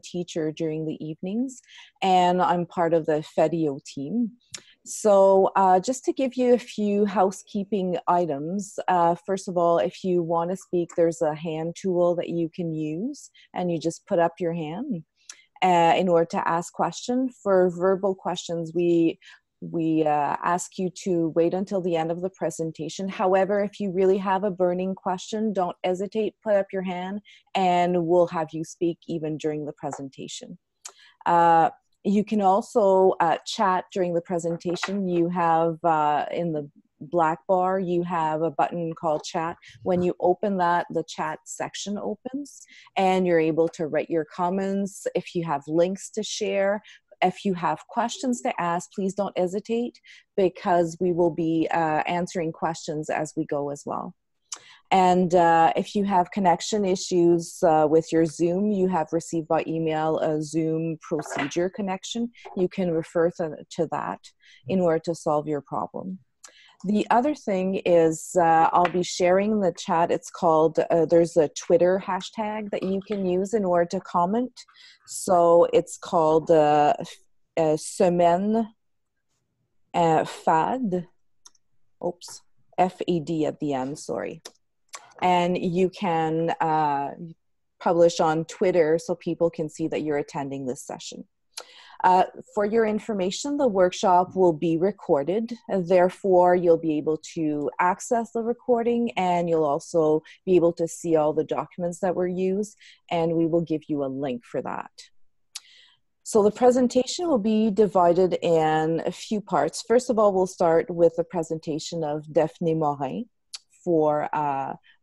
teacher during the evenings, and I'm part of the FEDIO team. So just to give you a few housekeeping items, first of all, if you want to speak, there's a hand tool that you can use, and you just put up your hand in order to ask questions. For verbal questions, we ask you to wait until the end of the presentation. However, if you really have a burning question, don't hesitate, put up your hand, and we'll have you speak even during the presentation. You can also chat during the presentation. You have in the black bar, you have a button called chat. When you open that, the chat section opens, and you're able to write your comments. If you have links to share, if you have questions to ask, please don't hesitate, because we will be answering questions as we go as well. And if you have connection issues with your Zoom, you have received by email a Zoom procedure connection. You can refer to that in order to solve your problem. The other thing is I'll be sharing the chat. It's called, there's a Twitter hashtag that you can use in order to comment. So it's called Semaine FAD. Oops, F-E-D at the end, sorry. And you can publish on Twitter so people can see that you're attending this session. For your information, the workshop will be recorded. Therefore, you'll be able to access the recording, and you'll also be able to see all the documents that were used, and we will give you a link for that. So the presentation will be divided in a few parts. First of all, we'll start with a presentation of Daphne Morin for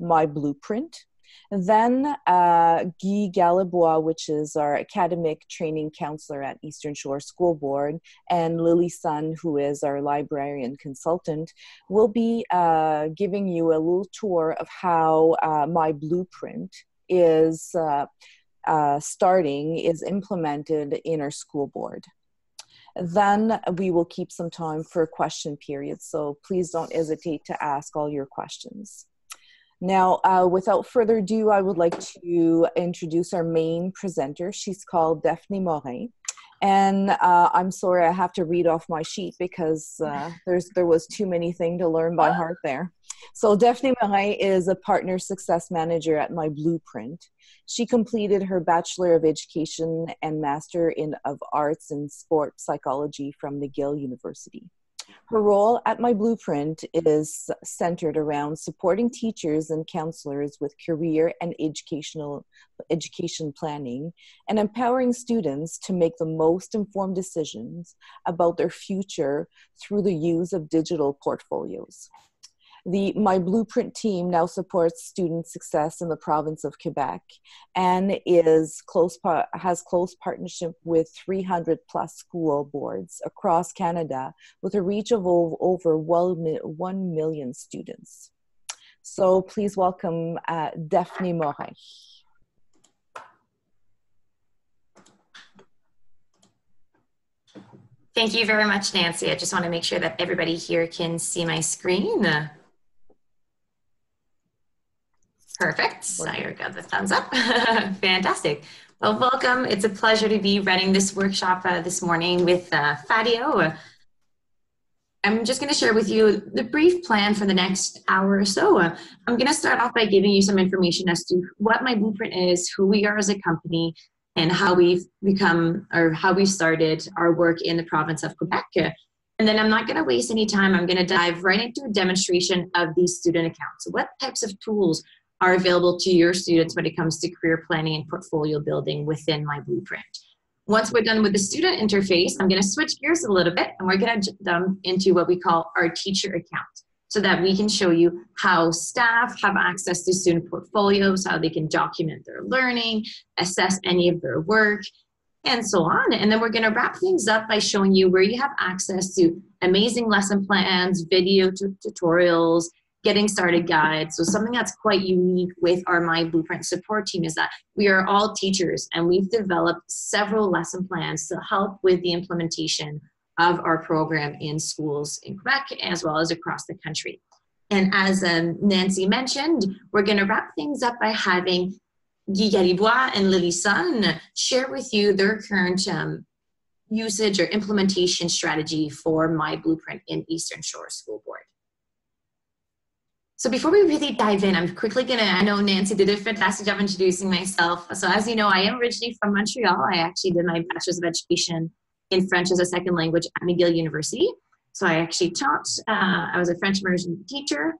MyBlueprint. Then Guy Galibois, which is our academic training counselor at Eastern Shore School Board, and Lily Sun, who is our librarian consultant, will be giving you a little tour of how MyBlueprint is is implemented in our school board. Then we will keep some time for a question period, so please don't hesitate to ask all your questions. Now, without further ado, I would like to introduce our main presenter. She's called Daphne Morin. And I'm sorry, I have to read off my sheet because there was too many things to learn by heart there. So Daphne Morin is a partner success manager at MyBlueprint. She completed her Bachelor of Education and Master of Arts in Sport Psychology from McGill University. Her role at MyBlueprint is centered around supporting teachers and counselors with career and education planning, and empowering students to make the most informed decisions about their future through the use of digital portfolios. The MyBlueprint team now supports student success in the province of Quebec and has close partnership with 300 plus school boards across Canada with a reach of over 1 million students. So please welcome Daphne Morin. Thank you very much, Nancy. I just want to make sure that everybody here can see my screen. Perfect. I got the thumbs up. Fantastic. Well, welcome. It's a pleasure to be running this workshop this morning with FADIO. I'm just going to share with you the brief plan for the next hour or so. I'm going to start off by giving you some information as to what MyBlueprint is, who we are as a company, and how we've become, or how we started our work in the province of Quebec. And then I'm not going to waste any time. I'm going to dive right into a demonstration of these student accounts. So what types of tools are available to your students when it comes to career planning and portfolio building within MyBlueprint. Once we're done with the student interface, I'm going to switch gears a little bit, and we're going to jump into what we call our teacher account, so that we can show you how staff have access to student portfolios, how they can document their learning, assess any of their work, and so on. And then we're going to wrap things up by showing you where you have access to amazing lesson plans, video tutorials, getting started guides. So something that's quite unique with our MyBlueprint support team is that we are all teachers, and we've developed several lesson plans to help with the implementation of our program in schools in Quebec as well as across the country. And as Nancy mentioned, we're going to wrap things up by having Guy Garibois and Lily Sun share with you their current usage or implementation strategy for MyBlueprint in Eastern Shore School Board. So before we really dive in, I'm quickly I know Nancy did a fantastic job introducing myself. So as you know, I am originally from Montreal. I actually did my Bachelor's of Education in French as a second language at McGill University. So I actually taught, I was a French immersion teacher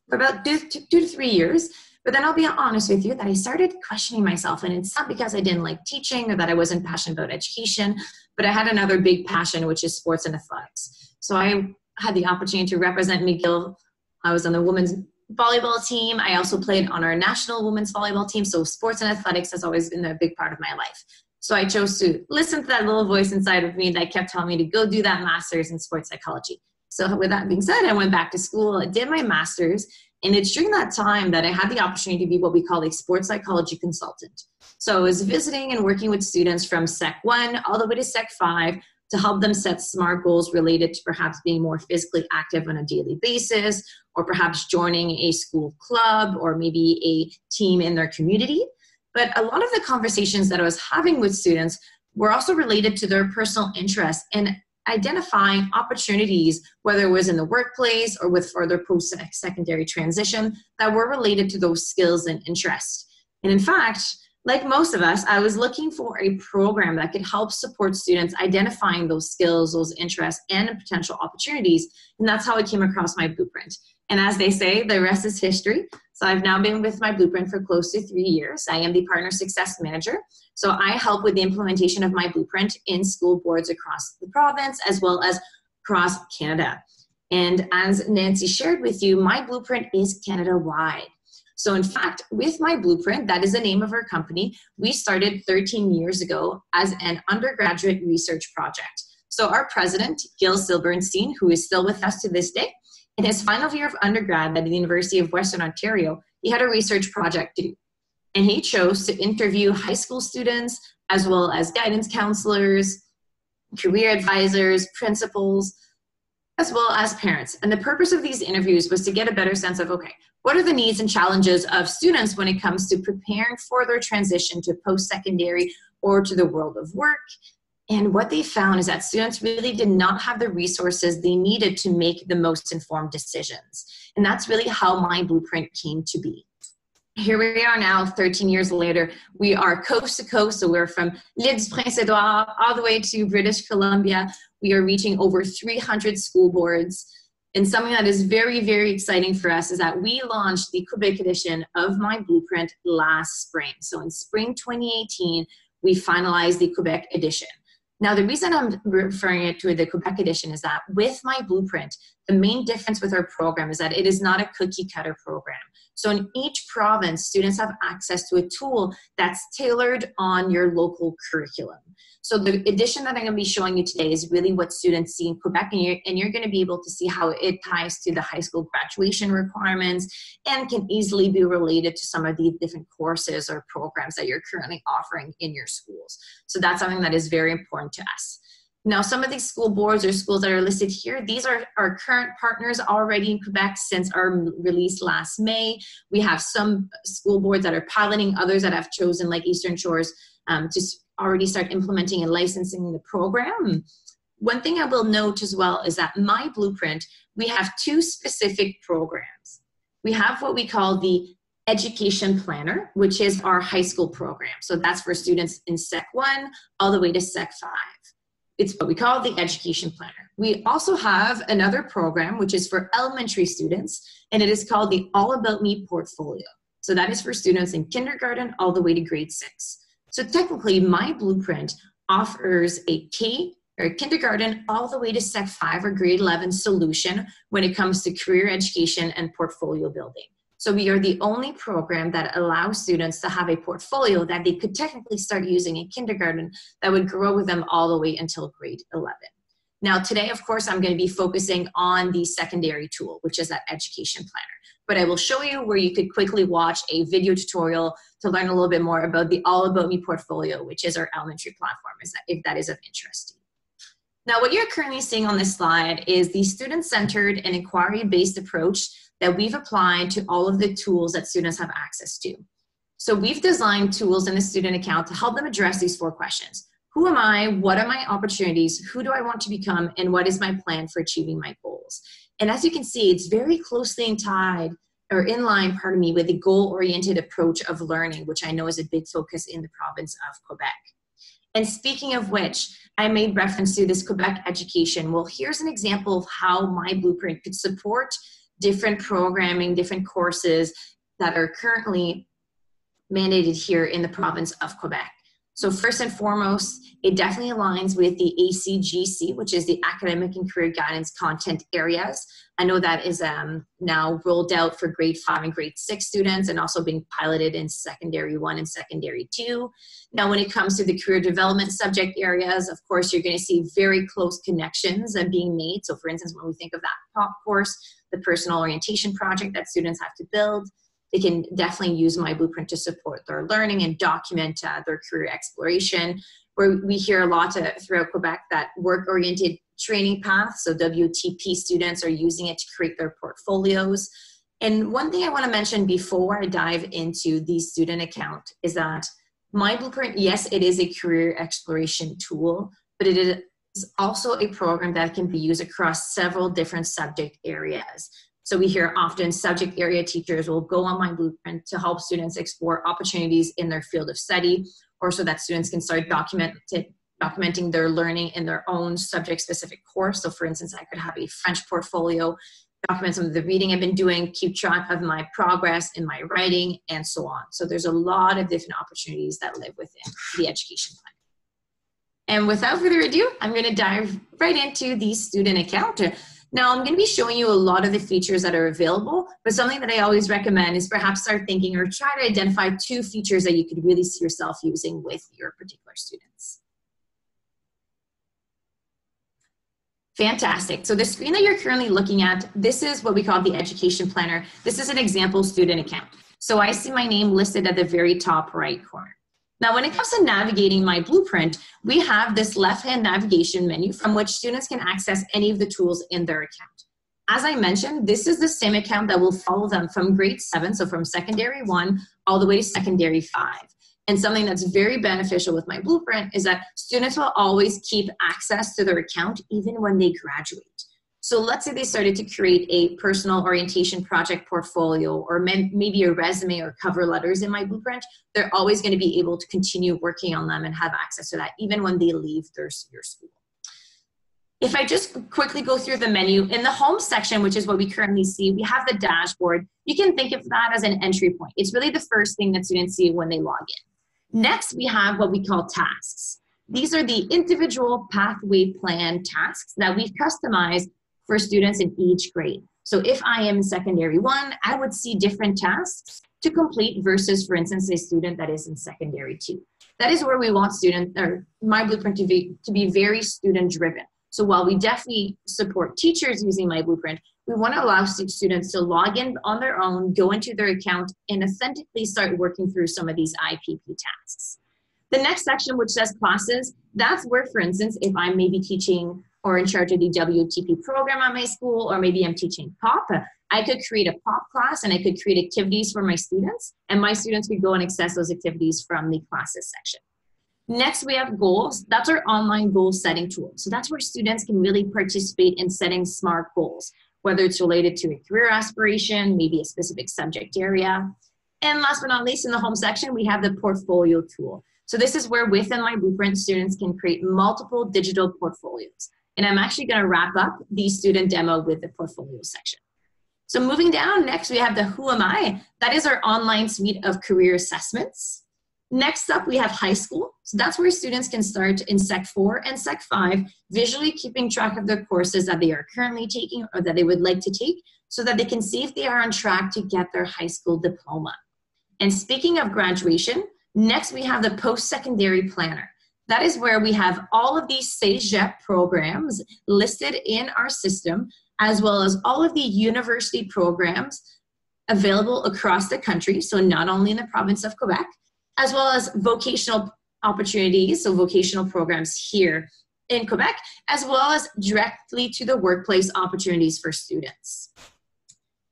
for about 2 to 3 years. But then I'll be honest with you that I started questioning myself, and it's not because I didn't like teaching or that I wasn't passionate about education, but I had another big passion, which is sports and athletics. So I had the opportunity to represent McGill. I was on the women's volleyball team. I also played on our national women's volleyball team. So sports and athletics has always been a big part of my life. So I chose to listen to that little voice inside of me that kept telling me to go do that master's in sports psychology. So with that being said, I went back to school, I did my master's, and it's during that time that I had the opportunity to be what we call a sports psychology consultant. So I was visiting and working with students from Sec 1 all the way to Sec 5 to help them set SMART goals related to perhaps being more physically active on a daily basis, or perhaps joining a school club or maybe a team in their community. But a lot of the conversations that I was having with students were also related to their personal interests and identifying opportunities, whether it was in the workplace or with further post-secondary transition, that were related to those skills and interests. And in fact, like most of us, I was looking for a program that could help support students identifying those skills, those interests, and potential opportunities. And that's how I came across MyBlueprint. And as they say, the rest is history. So I've now been with MyBlueprint for close to 3 years. I am the Partner Success Manager. So I help with the implementation of MyBlueprint in school boards across the province, as well as across Canada. And as Nancy shared with you, MyBlueprint is Canada-wide. So in fact, with MyBlueprint, that is the name of our company, we started 13 years ago as an undergraduate research project. So our president, Gil Silbernstein, who is still with us to this day, in his final year of undergrad at the University of Western Ontario, he had a research project to do. And he chose to interview high school students, as well as guidance counselors, career advisors, principals, as well as parents. And the purpose of these interviews was to get a better sense of, okay, what are the needs and challenges of students when it comes to preparing for their transition to post-secondary or to the world of work? And what they found is that students really did not have the resources they needed to make the most informed decisions. And that's really how MyBlueprint came to be. Here we are now, 13 years later. We are coast to coast, so we're from l'Île du Prince-Édouard all the way to British Columbia. We are reaching over 300 school boards. And something that is very, very exciting for us is that we launched the Quebec Edition of MyBlueprint last spring. So in spring 2018, we finalized the Quebec Edition. Now, the reason I'm referring it to the Quebec Edition is that with MyBlueprint, the main difference with our program is that it is not a cookie cutter program. So in each province, students have access to a tool that's tailored on your local curriculum. So the edition that I'm going to be showing you today is really what students see in Quebec, and you're going to be able to see how it ties to the high school graduation requirements and can easily be related to some of the different courses or programs that you're currently offering in your schools. So that's something that is very important to us. Now, some of these school boards or schools that are listed here, these are our current partners already in Quebec since our release last May. We have some school boards that are piloting, others that have chosen, like Eastern Shores, to already start implementing and licensing the program. One thing I will note as well is that MyBlueprint, we have 2 specific programs. We have what we call the Education Planner, which is our high school program. So that's for students in Sec 1 all the way to Sec 5. It's what we call the Education Planner. We also have another program, which is for elementary students, and it is called the All About Me Portfolio. So that is for students in kindergarten all the way to grade 6. So technically, MyBlueprint offers a kindergarten all the way to Sec 5 or grade 11 solution when it comes to career education and portfolio building. So we are the only program that allows students to have a portfolio that they could technically start using in kindergarten that would grow with them all the way until grade 11. Now today, of course, I'm going to be focusing on the secondary tool, which is that Education Planner. But I will show you where you could quickly watch a video tutorial to learn a little bit more about the All About Me portfolio, which is our elementary platform, if that is of interest to you. Now, what you're currently seeing on this slide is the student-centered and inquiry-based approach that we've applied to all of the tools that students have access to. So we've designed tools in the student account to help them address these 4 questions. Who am I? What are my opportunities? Who do I want to become? And what is my plan for achieving my goals? And as you can see, it's very closely tied or in line, pardon me, with the goal-oriented approach of learning, which I know is a big focus in the province of Quebec. And speaking of which, I made reference to this Quebec Education. Well, here's an example of how MyBlueprint could support different programming, different courses that are currently mandated here in the province of Quebec. So first and foremost, it definitely aligns with the ACGC, which is the Academic and Career Guidance Content Areas. I know that is now rolled out for grade 5 and grade 6 students, and also being piloted in secondary 1 and secondary 2. Now, when it comes to the career development subject areas, of course, you're going to see very close connections being made. So for instance, when we think of that POP course, the personal orientation project that students have to build, they can definitely use MyBlueprint to support their learning and document their career exploration. Where we hear a lot throughout Quebec that work-oriented training paths, so WTP students are using it to create their portfolios. And one thing I want to mention before I dive into the student account is that MyBlueprint, yes, it is a career exploration tool, but it is also a program that can be used across several different subject areas. So we hear often subject area teachers will go on MyBlueprint to help students explore opportunities in their field of study, or so that students can start documenting their learning in their own subject-specific course. So for instance, I could have a French portfolio, document some of the reading I've been doing, keep track of my progress in my writing, and so on. So there's a lot of different opportunities that live within the education plan. And without further ado, I'm going to dive right into the student account. Now, I'm going to be showing you a lot of the features that are available, but something that I always recommend is perhaps start thinking or try to identify 2 features that you could really see yourself using with your particular students. Fantastic. So the screen that you're currently looking at, this is what we call the education planner. This is an example student account. So I see my name listed at the very top right corner. Now, when it comes to navigating MyBlueprint, we have this left-hand navigation menu from which students can access any of the tools in their account. As I mentioned, this is the same account that will follow them from grade 7, so from secondary 1 all the way to secondary 5. And something that's very beneficial with MyBlueprint is that students will always keep access to their account even when they graduate. So let's say they started to create a personal orientation project portfolio, or maybe a resume or cover letters in MyBlueprint, they're always going to be able to continue working on them and have access to that even when they leave your school. If I just quickly go through the menu, in the home section, which is what we currently see, we have the dashboard. You can think of that as an entry point. It's really the first thing that students see when they log in. Next, we have what we call tasks. These are the individual pathway plan tasks that we've customized for students in each grade. So if I am in secondary 1, I would see different tasks to complete versus, for instance, a student that is in secondary 2. That is where we want MyBlueprint to be very student driven. So while we definitely support teachers using MyBlueprint, we want to allow students to log in on their own, go into their account, and authentically start working through some of these IPP tasks. The next section, which says classes, that's where, for instance, if I'm maybe teaching or in charge of the WTP program at my school, or maybe I'm teaching POP, I could create a POP class and I could create activities for my students, and my students could go and access those activities from the classes section. Next, we have goals. That's our online goal setting tool. So that's where students can really participate in setting SMART goals, whether it's related to a career aspiration, maybe a specific subject area. And last but not least, in the home section, we have the portfolio tool. So this is where within MyBlueprint, students can create multiple digital portfolios. And I'm actually going to wrap up the student demo with the portfolio section. So moving down, next we have the Who Am I? That is our online suite of career assessments. Next up, we have high school. So that's where students can start in Sec 4 and Sec 5, visually keeping track of their courses that they are currently taking or that they would like to take, so that they can see if they are on track to get their high school diploma. And speaking of graduation, next we have the post-secondary planner. That is where we have all of these CEGEP programs listed in our system, as well as all of the university programs available across the country, so not only in the province of Quebec, as well as vocational opportunities, so vocational programs here in Quebec, as well as directly to the workplace opportunities for students.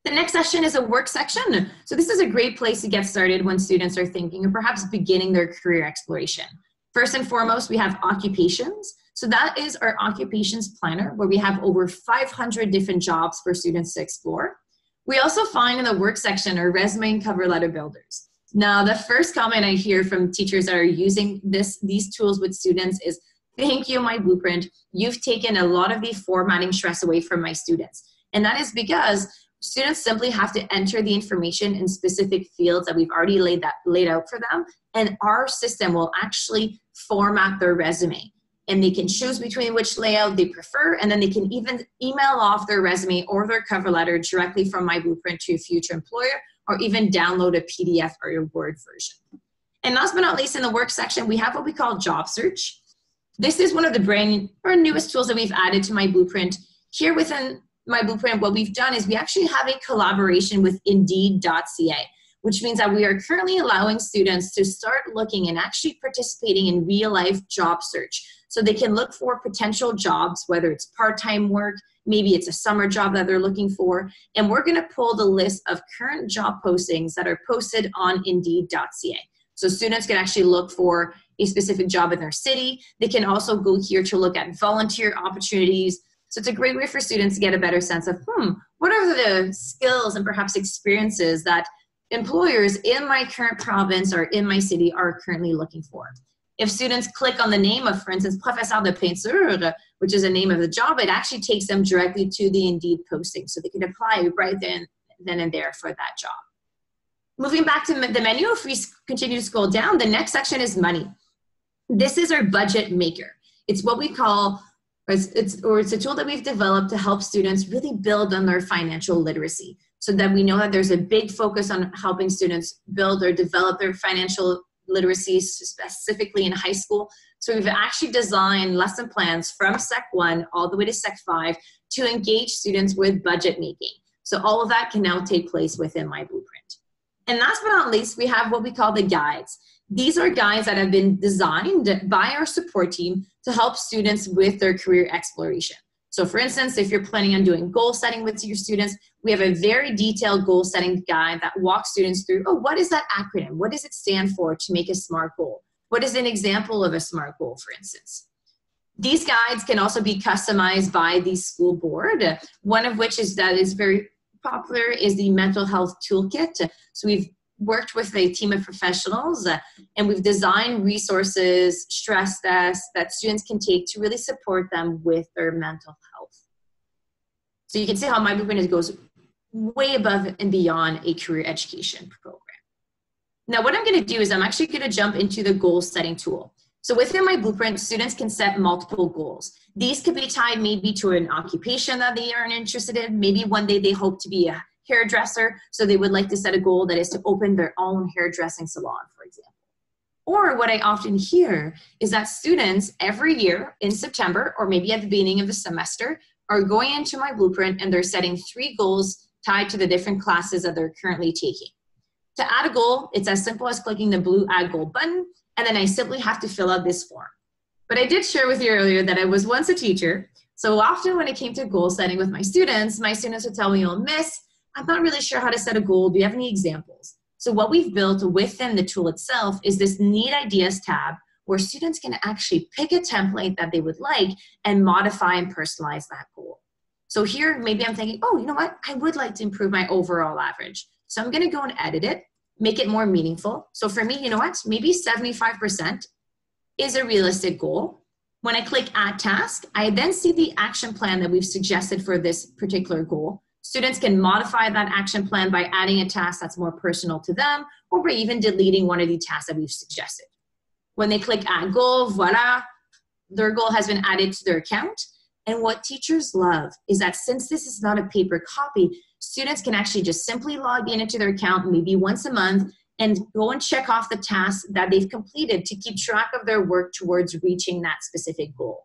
The next section is a work section. So this is a great place to get started when students are thinking or perhaps beginning their career exploration. First and foremost, we have occupations. So that is our occupations planner, where we have over 500 different jobs for students to explore. We also find in the work section our resume and cover letter builders. Now, the first comment I hear from teachers that are using these tools with students is, thank you, MyBlueprint. You've taken a lot of the formatting stress away from my students. And that is because students simply have to enter the information in specific fields that we've already laid out for them, and our system will actually format their resume. And they can choose between which layout they prefer, and then they can even email off their resume or their cover letter directly from MyBlueprint to a future employer, or even download a PDF or a Word version. And last but not least, in the work section, we have what we call job search. This is one of the newest tools that we've added to MyBlueprint. Here within MyBlueprint, what we've done is we actually have a collaboration with Indeed.ca, which means that we are currently allowing students to start looking and actually participating in real-life job search. So they can look for potential jobs, whether it's part-time work, maybe it's a summer job that they're looking for, and we're gonna pull the list of current job postings that are posted on Indeed.ca. So students can actually look for a specific job in their city. They can also go here to look at volunteer opportunities. So it's a great way for students to get a better sense of, what are the skills and perhaps experiences that employers in my current province or in my city are currently looking for. If students click on the name of, for instance, Professeur de Peinture, which is the name of the job, it actually takes them directly to the Indeed posting. So they can apply right then and there for that job. Moving back to the menu, if we continue to scroll down, the next section is money. This is our budget maker. It's what we call, it's a tool that we've developed to help students really build on their financial literacy, so that we know that there's a big focus on helping students build or develop their financial literacy, specifically in high school. So we've actually designed lesson plans from Sec 1 all the way to Sec 5 to engage students with budget making. So all of that can now take place within MyBlueprint. And last but not least, we have what we call the guides. These are guides that have been designed by our support team to help students with their career exploration. So for instance, if you're planning on doing goal setting with your students, we have a very detailed goal setting guide that walks students through, what is that acronym? What does it stand for to make a SMART goal? What is an example of a SMART goal, for instance? These guides can also be customized by the school board. One of which is very popular is the mental health toolkit. So we've worked with a team of professionals and we've designed resources, stress tests that students can take to really support them with their mental health. So you can see how MyBlueprint goes way above and beyond a career education program. Now what I'm going to do is I'm actually going to jump into the goal setting tool. So within MyBlueprint, students can set multiple goals. These could be tied maybe to an occupation that they are interested in. Maybe one day they hope to be a hairdresser, so they would like to set a goal that is to open their own hairdressing salon, for example. Or what I often hear is that students every year in September, or maybe at the beginning of the semester, are going into MyBlueprint and they're setting 3 goals tied to the different classes that they're currently taking. To add a goal, it's as simple as clicking the blue Add Goal button, and then I simply have to fill out this form. But I did share with you earlier that I was once a teacher, so often when it came to goal setting with my students would tell me, Miss, I'm not really sure how to set a goal. Do you have any examples? So what we've built within the tool itself is this Neat Ideas tab where students can actually pick a template that they would like and modify and personalize that goal. So here, maybe I'm thinking, you know what? I would like to improve my overall average. So I'm gonna go and edit it, make it more meaningful. So for me, you know what? Maybe 75% is a realistic goal. When I click Add Task, I then see the action plan that we've suggested for this particular goal. Students can modify that action plan by adding a task that's more personal to them, or by even deleting one of the tasks that we've suggested. When they click Add Goal, voila, their goal has been added to their account. And what teachers love is that since this is not a paper copy, students can actually just simply log into their account maybe once a month and go and check off the tasks that they've completed to keep track of their work towards reaching that specific goal.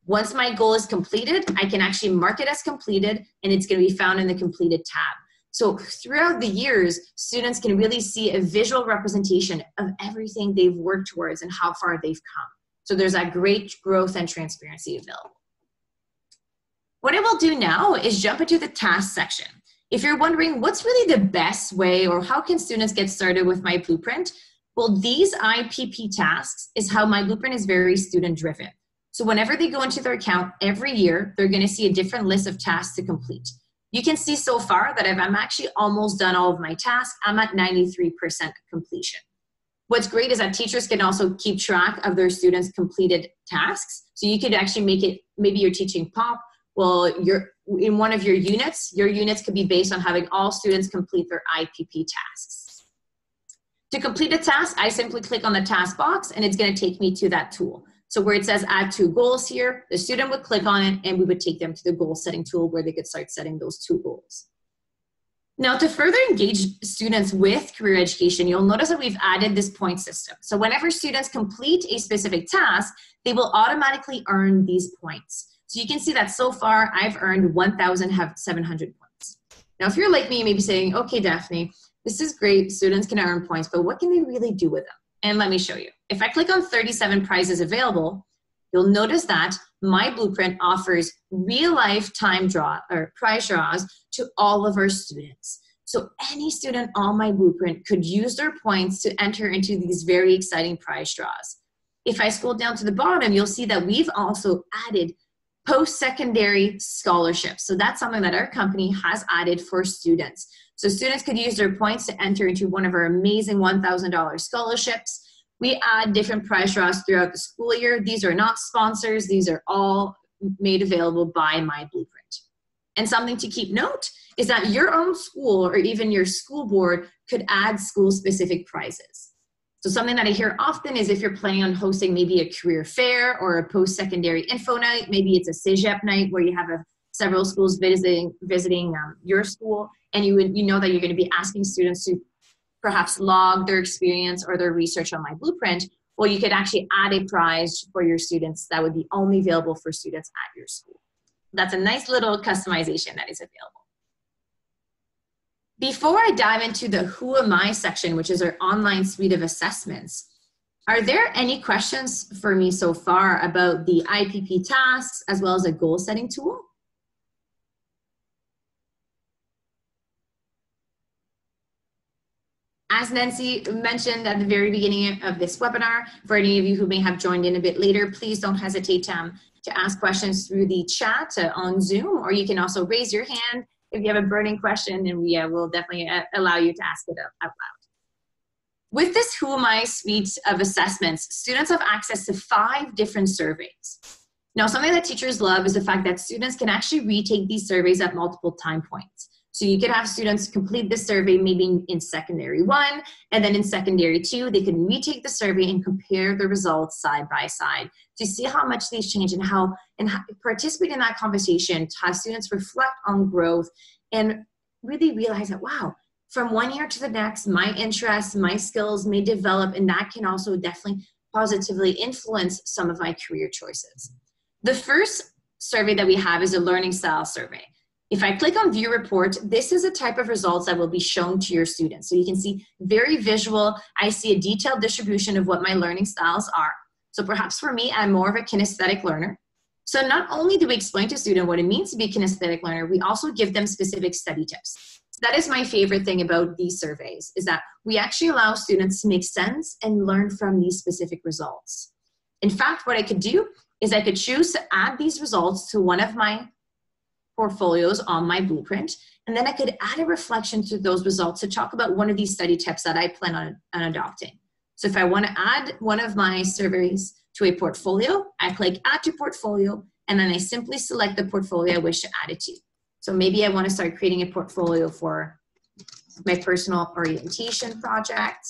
Once my goal is completed, I can actually mark it as completed, and it's going to be found in the completed tab. So throughout the years, students can really see a visual representation of everything they've worked towards and how far they've come. So there's that great growth and transparency available. What I will do now is jump into the task section. If you're wondering what's really the best way or how can students get started with MyBlueprint, well, these IPP tasks is how MyBlueprint is very student driven. So whenever they go into their account every year, they're going to see a different list of tasks to complete. You can see so far that I'm actually almost done all of my tasks. I'm at 93% completion. What's great is that teachers can also keep track of their students' completed tasks. So you could actually make it, maybe you're teaching pop, well, you're in one of your units could be based on having all students complete their IPP tasks. To complete a task, I simply click on the task box and it's going to take me to that tool. So where it says add 2 goals here, the student would click on it and we would take them to the goal setting tool where they could start setting those 2 goals. Now, to further engage students with career education, you'll notice that we've added this point system. So whenever students complete a specific task, they will automatically earn these points. So you can see that so far I've earned 1,700 points. Now, if you're like me, you may be saying, okay, Daphne, this is great, students can earn points, but what can they really do with them? And let me show you. If I click on 37 prizes available, you'll notice that MyBlueprint offers real-life prize draws to all of our students. So any student on MyBlueprint could use their points to enter into these very exciting prize draws. If I scroll down to the bottom, you'll see that we've also added post-secondary scholarships. So that's something that our company has added for students. So students could use their points to enter into one of our amazing $1,000 scholarships. We add different prize draws throughout the school year. These are not sponsors. These are all made available by MyBlueprint. And something to keep note is that your own school or even your school board could add school-specific prizes. So something that I hear often is if you're planning on hosting maybe a career fair or a post-secondary info night, maybe it's a CEGEP night where you have several schools visiting your school, and you know that you're going to be asking students to perhaps log their experience or their research on MyBlueprint. Well, you could actually add a prize for your students that would be only available for students at your school. That's a nice little customization that is available. Before I dive into the Who Am I section, which is our online suite of assessments, are there any questions for me so far about the IPP tasks as well as a goal setting tool? As Nancy mentioned at the very beginning of this webinar, for any of you who may have joined in a bit later, please don't hesitate to ask questions through the chat on Zoom, or you can also raise your hand if you have a burning question, and we will definitely allow you to ask it out loud. With this Who Am I suite of assessments, students have access to 5 different surveys. Now, something that teachers love is the fact that students can actually retake these surveys at multiple time points. So you could have students complete this survey maybe in secondary 1, and then in secondary 2, they can retake the survey and compare the results side by side to see how much they've changed and how participate in that conversation to have students reflect on growth and really realize that, wow, from one year to the next, my interests, my skills may develop, and that can also definitely positively influence some of my career choices. The first survey that we have is a learning style survey. If I click on view report, this is a type of results that will be shown to your students. So you can see very visual. I see a detailed distribution of what my learning styles are. So perhaps for me, I'm more of a kinesthetic learner. So not only do we explain to a student what it means to be a kinesthetic learner, we also give them specific study tips. That is my favorite thing about these surveys, is that we actually allow students to make sense and learn from these specific results. In fact, what I could do is I could choose to add these results to one of my portfolios on MyBlueprint, and then I could add a reflection to those results to talk about one of these study tips that I plan on adopting. So if I want to add one of my surveys to a portfolio, I click Add to Portfolio, and then I simply select the portfolio I wish to add it to. So maybe I want to start creating a portfolio for my personal orientation project.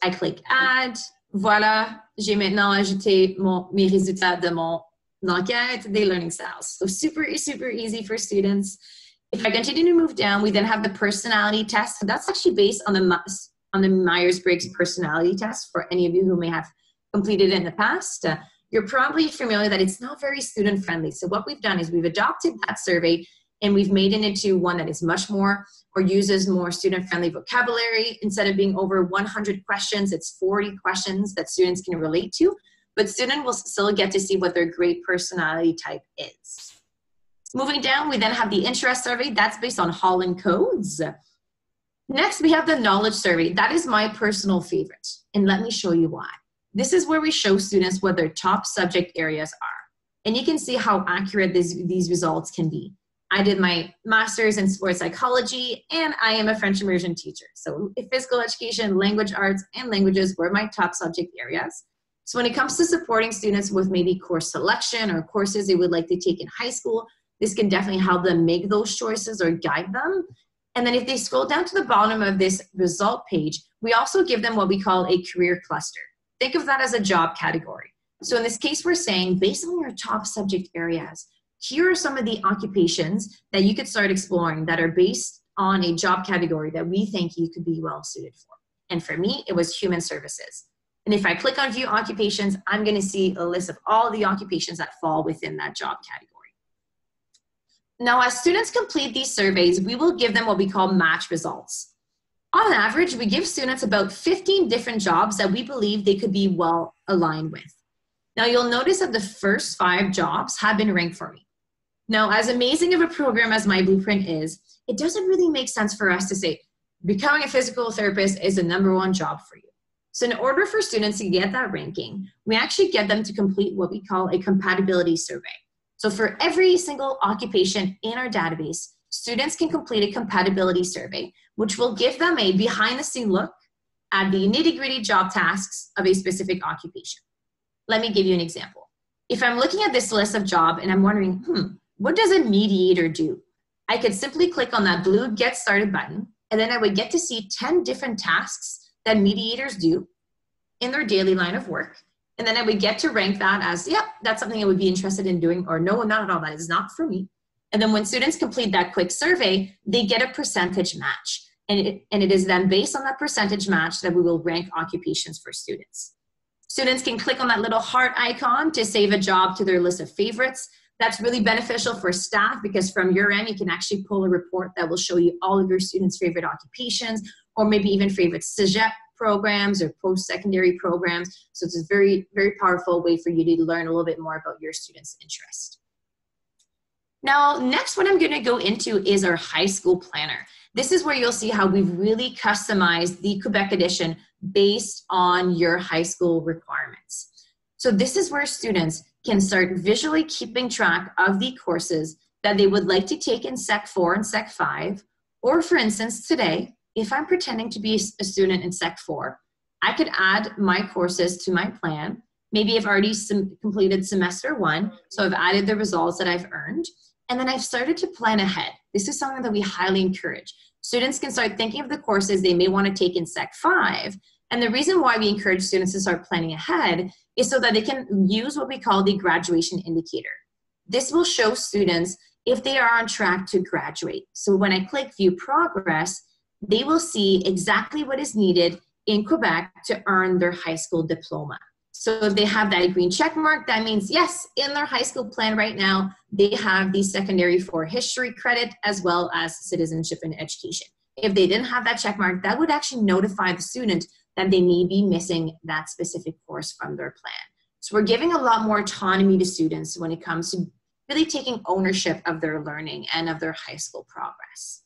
I click Add. Voilà, j'ai maintenant ajouté mes résultats de mon enquête des learning styles. So super, super easy for students. If I continue to move down, we then have the personality test. So that's actually based on the Myers-Briggs personality test for any of you who may have completed it in the past. You're probably familiar that it's not very student-friendly. So what we've done is we've adopted that survey and we've made it into one that is much more or uses more student-friendly vocabulary. Instead of being over 100 questions, it's 40 questions that students can relate to. But students will still get to see what their great personality type is. Moving down, we then have the interest survey. That's based on Holland codes. Next, we have the knowledge survey. That is my personal favorite, and let me show you why. This is where we show students what their top subject areas are, and you can see how accurate these results can be. I did my master's in sports psychology, and I am a French immersion teacher. So physical education, language arts, and languages were my top subject areas. So when it comes to supporting students with maybe course selection or courses they would like to take in high school, this can definitely help them make those choices or guide them. And then if they scroll down to the bottom of this result page, we also give them what we call a career cluster. Think of that as a job category. So in this case, we're saying, based on your top subject areas, here are some of the occupations that you could start exploring that are based on a job category that we think you could be well suited for. And for me, it was human services. And if I click on view occupations, I'm going to see a list of all the occupations that fall within that job category. Now, as students complete these surveys, we will give them what we call match results. On average, we give students about 15 different jobs that we believe they could be well aligned with. Now, you'll notice that the first 5 jobs have been ranked for me. Now, as amazing of a program as MyBlueprint is, it doesn't really make sense for us to say, becoming a physical therapist is the #1 job for you. So in order for students to get that ranking, we actually get them to complete what we call a compatibility survey. So for every single occupation in our database, students can complete a compatibility survey, which will give them a behind-the-scene look at the nitty-gritty job tasks of a specific occupation. Let me give you an example. If I'm looking at this list of jobs and I'm wondering, what does a mediator do? I could simply click on that blue Get Started button, and then I would get to see 10 different tasks that mediators do in their daily line of work. And then I would get to rank that as, yep, that's something I would be interested in doing, or no, not at all, that is not for me. And then when students complete that quick survey, they get a percentage match. And it is then based on that percentage match that we will rank occupations for students. Students can click on that little heart icon to save a job to their list of favorites. That's really beneficial for staff because from your end, you can actually pull a report that will show you all of your students' favorite occupations, or maybe even favorite CEGEP programs or post-secondary programs. So it's a very, very powerful way for you to learn a little bit more about your students' interest. Now, next, what I'm going to go into is our high school planner. This is where you'll see how we've really customized the Quebec Edition based on your high school requirements. So this is where students can start visually keeping track of the courses that they would like to take in Sec 4 and Sec 5. Or for instance, today, if I'm pretending to be a student in Sec 4, I could add my courses to my plan. Maybe I've already completed semester 1, so I've added the results that I've earned. And then I've started to plan ahead. This is something that we highly encourage. Students can start thinking of the courses they may want to take in Sec 5. And the reason why we encourage students to start planning ahead is so that they can use what we call the graduation indicator. This will show students if they are on track to graduate. So when I click View Progress, they will see exactly what is needed in Quebec to earn their high school diploma. So if they have that green check mark, that means yes, in their high school plan right now, they have the secondary for history credit as well as citizenship and education. If they didn't have that check mark, that would actually notify the student that they may be missing that specific course from their plan. So we're giving a lot more autonomy to students when it comes to really taking ownership of their learning and of their high school progress.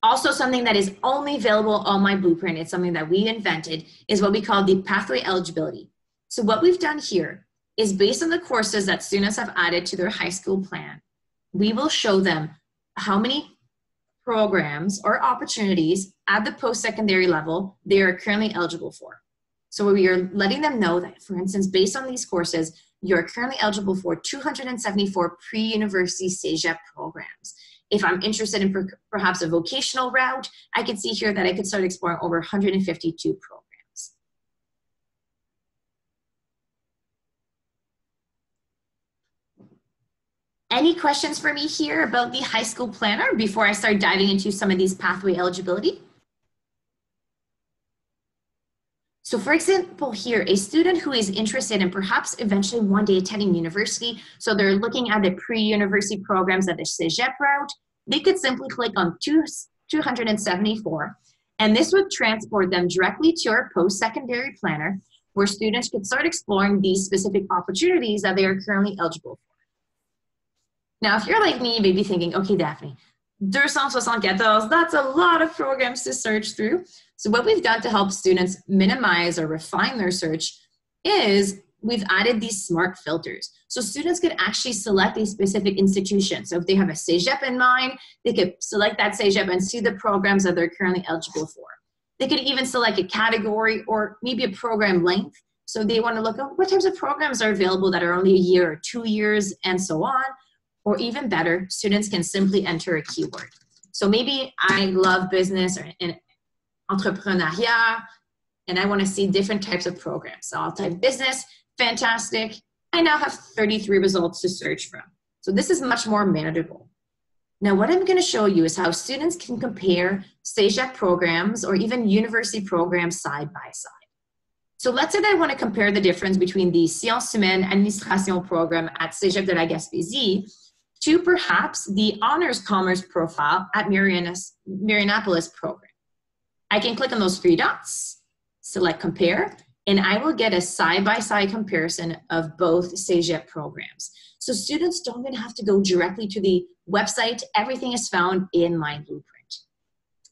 Also, something that is only available on MyBlueprint, it's something that we invented, is what we call the pathway eligibility. So what we've done here is based on the courses that students have added to their high school plan, we will show them how many programs or opportunities at the post-secondary level they are currently eligible for. So we are letting them know that, for instance, based on these courses, you're currently eligible for 274 pre-university CEGEP programs. If I'm interested in perhaps a vocational route, I can see here that I could start exploring over 152 programs. Any questions for me here about the high school planner before I start diving into some of these pathway eligibility? So for example here, a student who is interested in perhaps eventually one day attending university, so they're looking at the pre-university programs at the CEGEP route, they could simply click on 274, and this would transport them directly to our post-secondary planner where students could start exploring these specific opportunities that they are currently eligible for. Now, if you're like me, you may be thinking, okay, Daphne, 274, that's a lot of programs to search through. So what we've done to help students minimize or refine their search is we've added these smart filters. So students could actually select a specific institution. So if they have a cégep in mind, they could select that cégep and see the programs that they're currently eligible for. They could even select a category or maybe a program length. So they want to look at what types of programs are available that are only a year or 2 years and so on. Or even better, students can simply enter a keyword. So maybe I love business or entrepreneuriat, and I want to see different types of programs. So I'll type business, fantastic. I now have 33 results to search from. So this is much more manageable. Now what I'm going to show you is how students can compare cégep programs or even university programs side by side. So let's say that I want to compare the difference between the Sciences Humaines Administration program at Cégep de la Gaspésie to perhaps the Honors Commerce profile at Marianapolis program. I can click on those 3 dots, select compare, and I will get a side-by-side comparison of both cégep programs. So students don't even have to go directly to the website. Everything is found in MyBlueprint.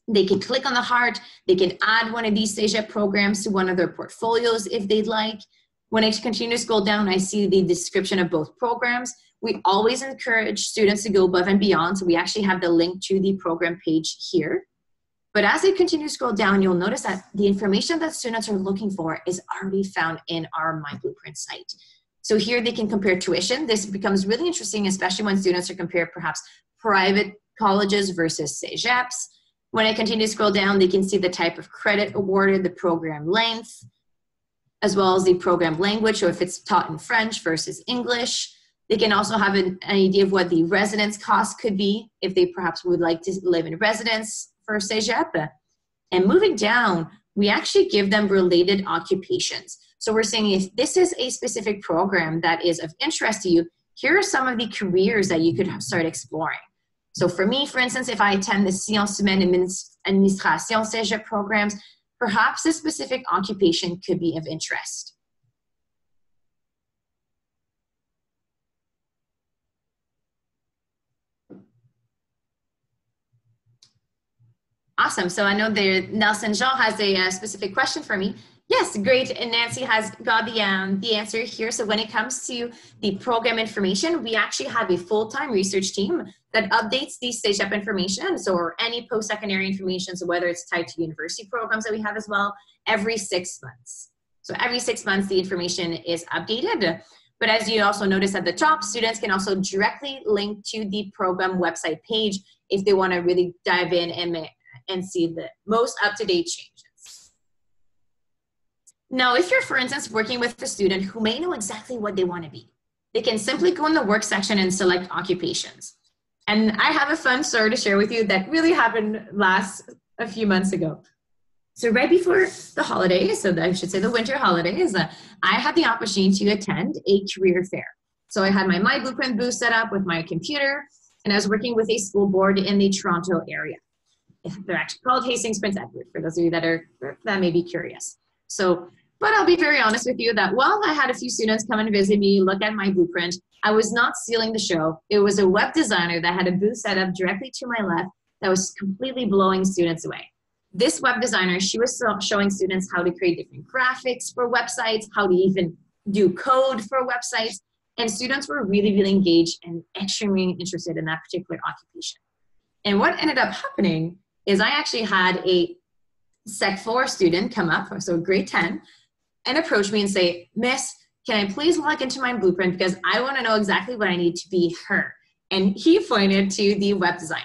They can click on the heart. They can add one of these cégep programs to one of their portfolios if they'd like. When I continue to scroll down, I see the description of both programs. We always encourage students to go above and beyond, so we actually have the link to the program page here. But as I continue to scroll down, you'll notice that the information that students are looking for is already found in our MyBlueprint site. So here they can compare tuition. This becomes really interesting, especially when students are compared perhaps private colleges versus cégeps. When I continue to scroll down, they can see the type of credit awarded, the program length, as well as the program language, so if it's taught in French versus English. They can also have an idea of what the residence cost could be if they perhaps would like to live in residence for cégep. And moving down, we actually give them related occupations. So we're saying if this is a specific program that is of interest to you, here are some of the careers that you could start exploring. So for me, for instance, if I attend the Sciences Humaines Administration cégep programs, perhaps a specific occupation could be of interest. Awesome. So I know Nelson Jean has a specific question for me. Yes, great. And Nancy has got the answer here. So when it comes to the program information, we actually have a full-time research team that updates the cégep information, so or any post-secondary information, so whether it's tied to university programs that we have as well, every 6 months. So every 6 months, the information is updated. But as you also notice at the top, students can also directly link to the program website page if they want to really dive in and see the most up-to-date changes. Now, if you're, for instance, working with a student who may know exactly what they want to be, they can simply go in the work section and select occupations. And I have a fun story to share with you that really happened a few months ago. So right before the holidays, so I should say the winter holidays, I had the opportunity to attend a career fair. So I had my MyBlueprint booth set up with my computer, and I was working with a school board in the Toronto area. They're actually called Hastings Prince Edward, for those of you that may be curious. So, but I'll be very honest with you that while I had a few students come and visit me, look at MyBlueprint, I was not stealing the show. It was a web designer that had a booth set up directly to my left that was completely blowing students away. This web designer, she was showing students how to create different graphics for websites, how to even do code for websites, and students were really, really engaged and extremely interested in that particular occupation. And what ended up happening is I actually had a Sec 4 student come up, so grade 10, and approach me and say, Miss, can I please log into MyBlueprint because I want to know exactly what I need to be her. And he pointed to the web designer.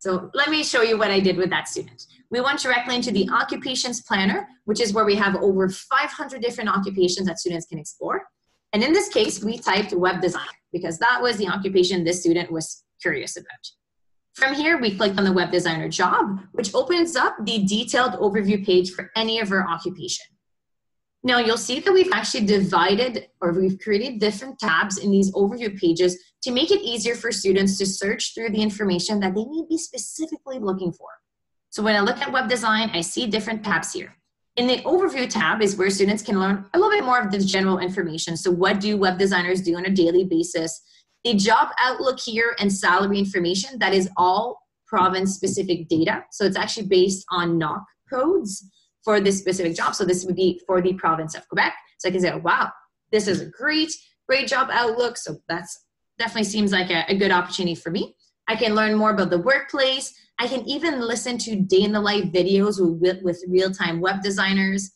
So let me show you what I did with that student. We went directly into the occupations planner, which is where we have over 500 different occupations that students can explore. And in this case, we typed web designer because that was the occupation this student was curious about. From here, we clicked on the web designer job, which opens up the detailed overview page for any of our occupation. Now you'll see that we've actually divided or we've created different tabs in these overview pages to make it easier for students to search through the information that they may be specifically looking for. So when I look at web design, I see different tabs here. In the overview tab is where students can learn a little bit more of the general information. So what do web designers do on a daily basis? The job outlook here and salary information, that is all province-specific data. So it's actually based on NOC codes for this specific job. So this would be for the province of Quebec. So I can say, wow, this is a great job outlook. So that's definitely seems like a good opportunity for me. I can learn more about the workplace. I can even listen to day in the life videos with real-time web designers.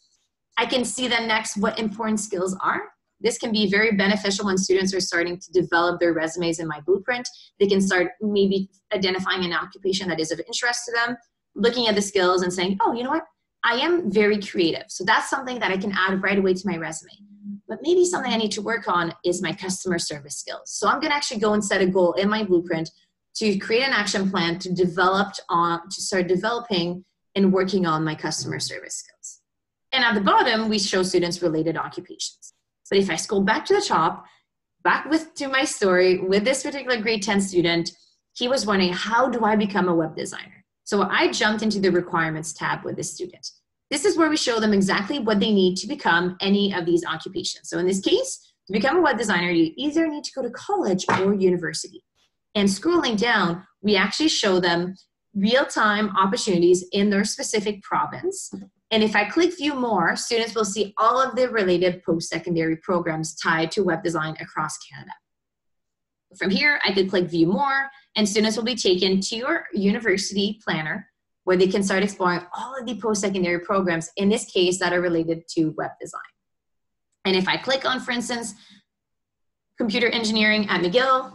I can see then next what important skills are. This can be very beneficial when students are starting to develop their resumes in MyBlueprint. They can start maybe identifying an occupation that is of interest to them, looking at the skills and saying, oh, you know what? I am very creative. So that's something that I can add right away to my resume. But maybe something I need to work on is my customer service skills. So I'm going to actually go and set a goal in MyBlueprint to create an action plan to start developing and working on my customer service skills. And at the bottom, we show students related occupations. But if I scroll back to the top, to my story with this particular grade 10 student, he was wondering, how do I become a web designer? So I jumped into the requirements tab with this student. This is where we show them exactly what they need to become any of these occupations. So in this case, to become a web designer, you either need to go to college or university. And scrolling down, we actually show them real-time opportunities in their specific province. And if I click view more, students will see all of the related post-secondary programs tied to web design across Canada. From here, I could click view more, and students will be taken to your university planner where they can start exploring all of the post-secondary programs, in this case, that are related to web design. And if I click on, for instance, computer engineering at McGill,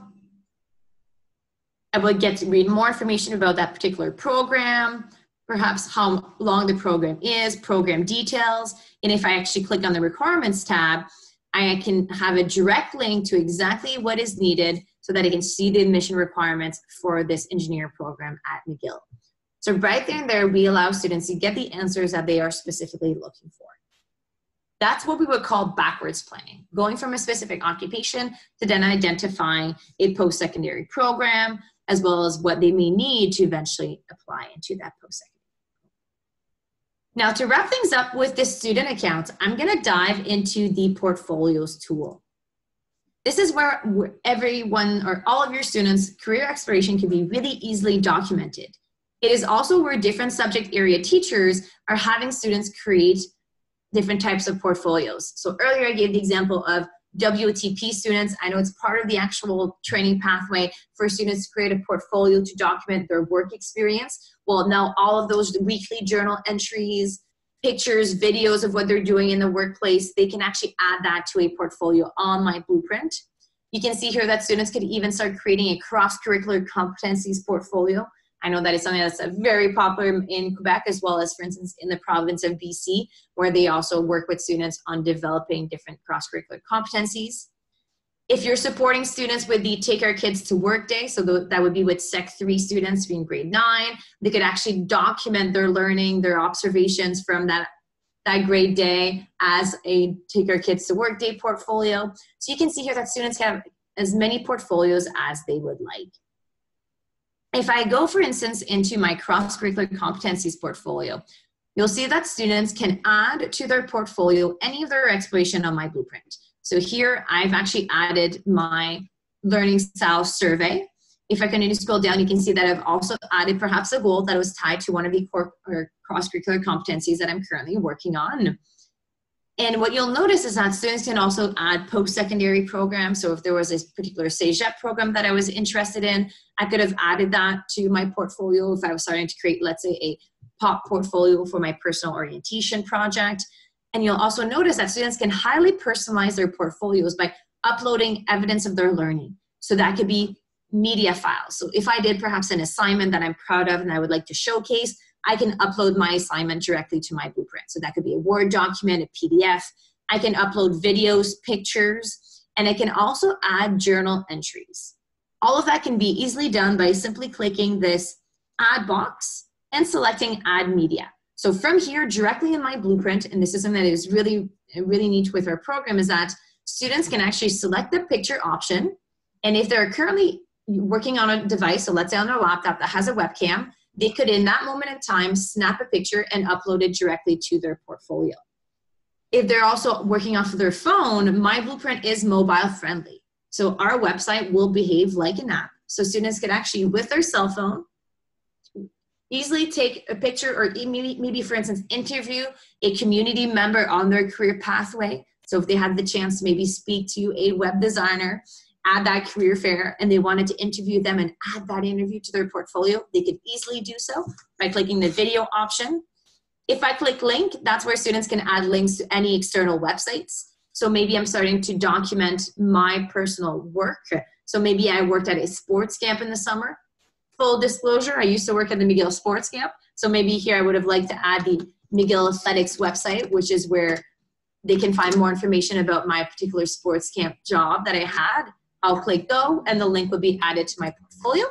I will get to read more information about that particular program, perhaps how long the program is, program details. And if I actually click on the requirements tab, I can have a direct link to exactly what is needed so that I can see the admission requirements for this engineer program at McGill. So right there and there, we allow students to get the answers that they are specifically looking for. That's what we would call backwards planning, going from a specific occupation to then identifying a post-secondary program, as well as what they may need to eventually apply into that post-secondary. Now, to wrap things up with this student account, I'm going to dive into the portfolios tool. This is where everyone or all of your students' career exploration can be really easily documented. It is also where different subject area teachers are having students create different types of portfolios. So earlier I gave the example of WTP students. I know it's part of the actual training pathway for students to create a portfolio to document their work experience. Well, now all of those weekly journal entries, pictures, videos of what they're doing in the workplace, they can actually add that to a portfolio on MyBlueprint. You can see here that students could even start creating a cross-curricular competencies portfolio. I know that is something that's very popular in Quebec, as well as, for instance, in the province of BC, where they also work with students on developing different cross-curricular competencies. If you're supporting students with the Take Our Kids to Work Day, so that would be with Sec 3 students being grade 9, they could actually document their learning, their observations from that grade day as a Take Our Kids to Work Day portfolio. So you can see here that students can have as many portfolios as they would like. If I go, for instance, into my cross-curricular competencies portfolio, you'll see that students can add to their portfolio any of their exploration on MyBlueprint. So here, I've actually added my learning style survey. If I continue to scroll down, you can see that I've also added perhaps a goal that was tied to one of the cross-curricular competencies that I'm currently working on. And what you'll notice is that students can also add post-secondary programs. So if there was a particular CEGEP program that I was interested in, I could have added that to my portfolio if I was starting to create, let's say, a POP portfolio for my personal orientation project. And you'll also notice that students can highly personalize their portfolios by uploading evidence of their learning. So that could be media files. So if I did perhaps an assignment that I'm proud of and I would like to showcase, I can upload my assignment directly to MyBlueprint. So that could be a Word document, a PDF. I can upload videos, pictures, and I can also add journal entries. All of that can be easily done by simply clicking this add box and selecting add media. So from here, directly in MyBlueprint, and this is something that is really neat with our program, is that students can actually select the picture option. And if they're currently working on a device, so let's say on their laptop that has a webcam, they could, in that moment in time, snap a picture and upload it directly to their portfolio. If they're also working off of their phone, MyBlueprint is mobile friendly. So our website will behave like an app. So students can actually, with their cell phone, easily take a picture or maybe for instance, interview a community member on their career pathway. So if they had the chance to maybe speak to a web designer at that career fair and they wanted to interview them and add that interview to their portfolio, they could easily do so by clicking the video option. If I click link, that's where students can add links to any external websites. So maybe I'm starting to document my personal work. So maybe I worked at a sports camp in the summer. Full disclosure, I used to work at the McGill Sports Camp. So maybe here I would have liked to add the McGill Athletics website, which is where they can find more information about my particular sports camp job that I had. I'll click go and the link will be added to my portfolio.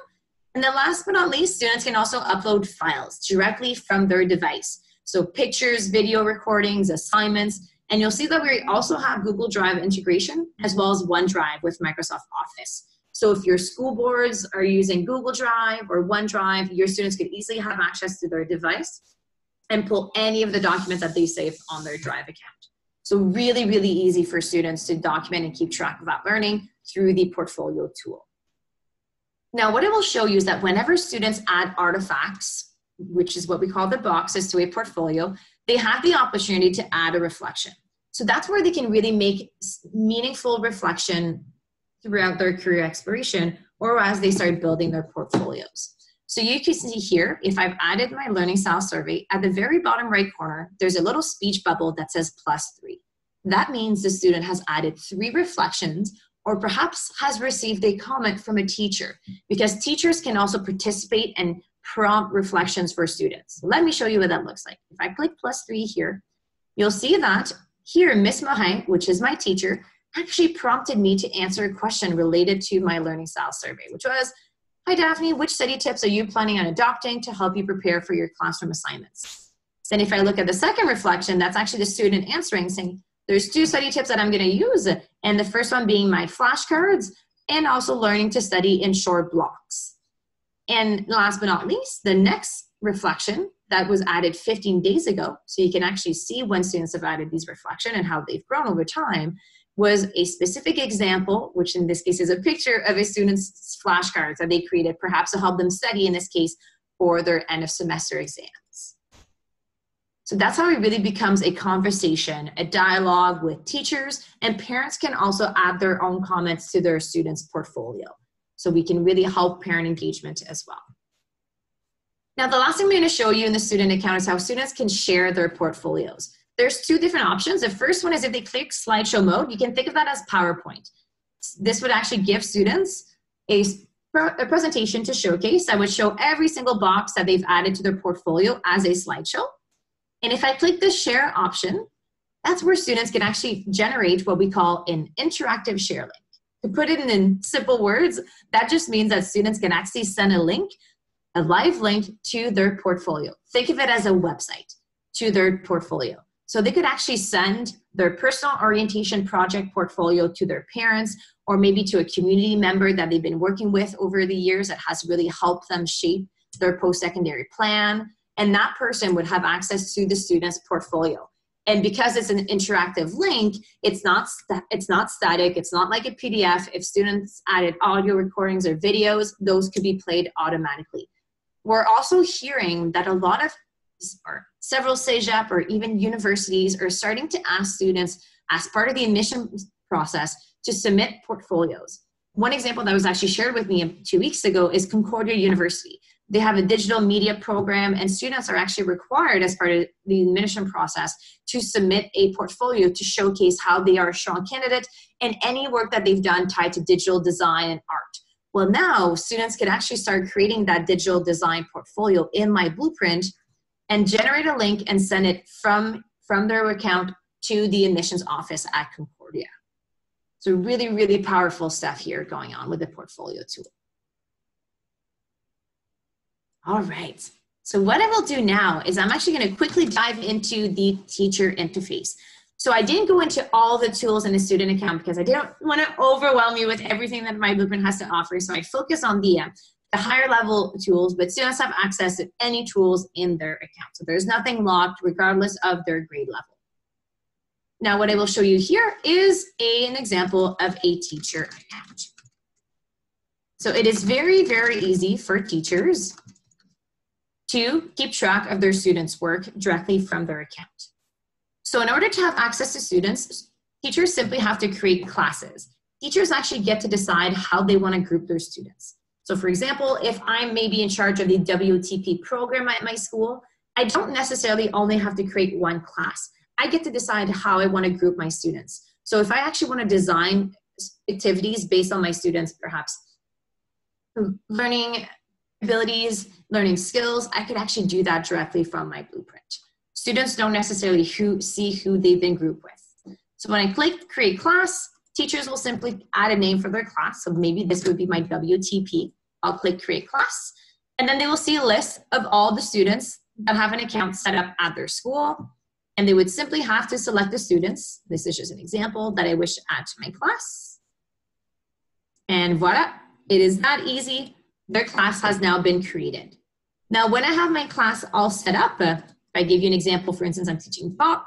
And then last but not least, students can also upload files directly from their device. So pictures, video recordings, assignments, and you'll see that we also have Google Drive integration as well as OneDrive with Microsoft Office. So if your school boards are using Google Drive or OneDrive, your students could easily have access to their device and pull any of the documents that they save on their Drive account. So really, really easy for students to document and keep track of that learning through the portfolio tool. Now, what it will show you is that whenever students add artifacts, which is what we call the boxes, to a portfolio, they have the opportunity to add a reflection. So that's where they can really make meaningful reflection throughout their career exploration or as they start building their portfolios. So you can see here, if I've added my learning style survey, at the very bottom right corner, there's a little speech bubble that says +3. That means the student has added 3 reflections or perhaps has received a comment from a teacher, because teachers can also participate and prompt reflections for students. Let me show you what that looks like. If I click +3 here, you'll see that here Miss Morin, which is my teacher, actually prompted me to answer a question related to my learning style survey, which was, "Hi Daphne, which study tips are you planning on adopting to help you prepare for your classroom assignments?" Then if I look at the second reflection, that's actually the student answering, saying, "There's 2 study tips that I'm gonna use," and the first one being my flashcards and also learning to study in short blocks. And last but not least, the next reflection that was added 15 days ago, so you can actually see when students have added these reflections and how they've grown over time, was a specific example, which in this case is a picture of a student's flashcards that they created, perhaps to help them study, in this case, for their end of semester exams. So that's how it really becomes a conversation, a dialogue with teachers, and parents can also add their own comments to their students' portfolio. So we can really help parent engagement as well. Now, the last thing I'm going to show you in the student account is how students can share their portfolios. There's 2 different options. The first one is if they click slideshow mode, you can think of that as PowerPoint. This would actually give students a presentation to showcase that would show every single box that they've added to their portfolio as a slideshow. And if I click the share option, that's where students can actually generate what we call an interactive share link. To put it in simple words, that just means that students can actually send a link, a live link to their portfolio. Think of it as a website to their portfolio. So they could actually send their personal orientation project portfolio to their parents or maybe to a community member that they've been working with over the years that has really helped them shape their post-secondary plan. And that person would have access to the student's portfolio. And because it's an interactive link, it's not static, it's not like a PDF. If students added audio recordings or videos, those could be played automatically. We're also hearing that a lot of, or several CEGEP or even universities are starting to ask students as part of the admissions process to submit portfolios. One example that was actually shared with me 2 weeks ago is Concordia University. They have a digital media program, and students are actually required as part of the admission process to submit a portfolio to showcase how they are a strong candidate and any work that they've done tied to digital design and art. Well, now students can actually start creating that digital design portfolio in MyBlueprint and generate a link and send it from their account to the admissions office at Concordia. So really, really powerful stuff here going on with the portfolio tool. All right, so what I will do now is I'm actually going to quickly dive into the teacher interface. So I didn't go into all the tools in the student account because I didn't want to overwhelm you with everything that MyBlueprint has to offer. So I focus on the higher level tools, but students have access to any tools in their account. So there's nothing locked regardless of their grade level. Now what I will show you here is an example of a teacher account. So it is very, very easy for teachers to keep track of their students' work directly from their account. So in order to have access to students, teachers simply have to create classes. Teachers actually get to decide how they want to group their students. So for example, if I'm maybe in charge of the WTP program at my school, I don't necessarily only have to create one class. I get to decide how I want to group my students. So if I actually want to design activities based on my students, perhaps learning abilities, learning skills, I could actually do that directly from MyBlueprint. Students don't necessarily see who they've been grouped with. So when I click create class, teachers will simply add a name for their class. So maybe this would be my WTP. I'll click create class, and then they will see a list of all the students that have an account set up at their school. And they would simply have to select the students. This is just an example that I wish to add to my class. And voila, it is that easy. Their class has now been created. Now, when I have my class all set up, if I give you an example, for instance, I'm teaching BOP,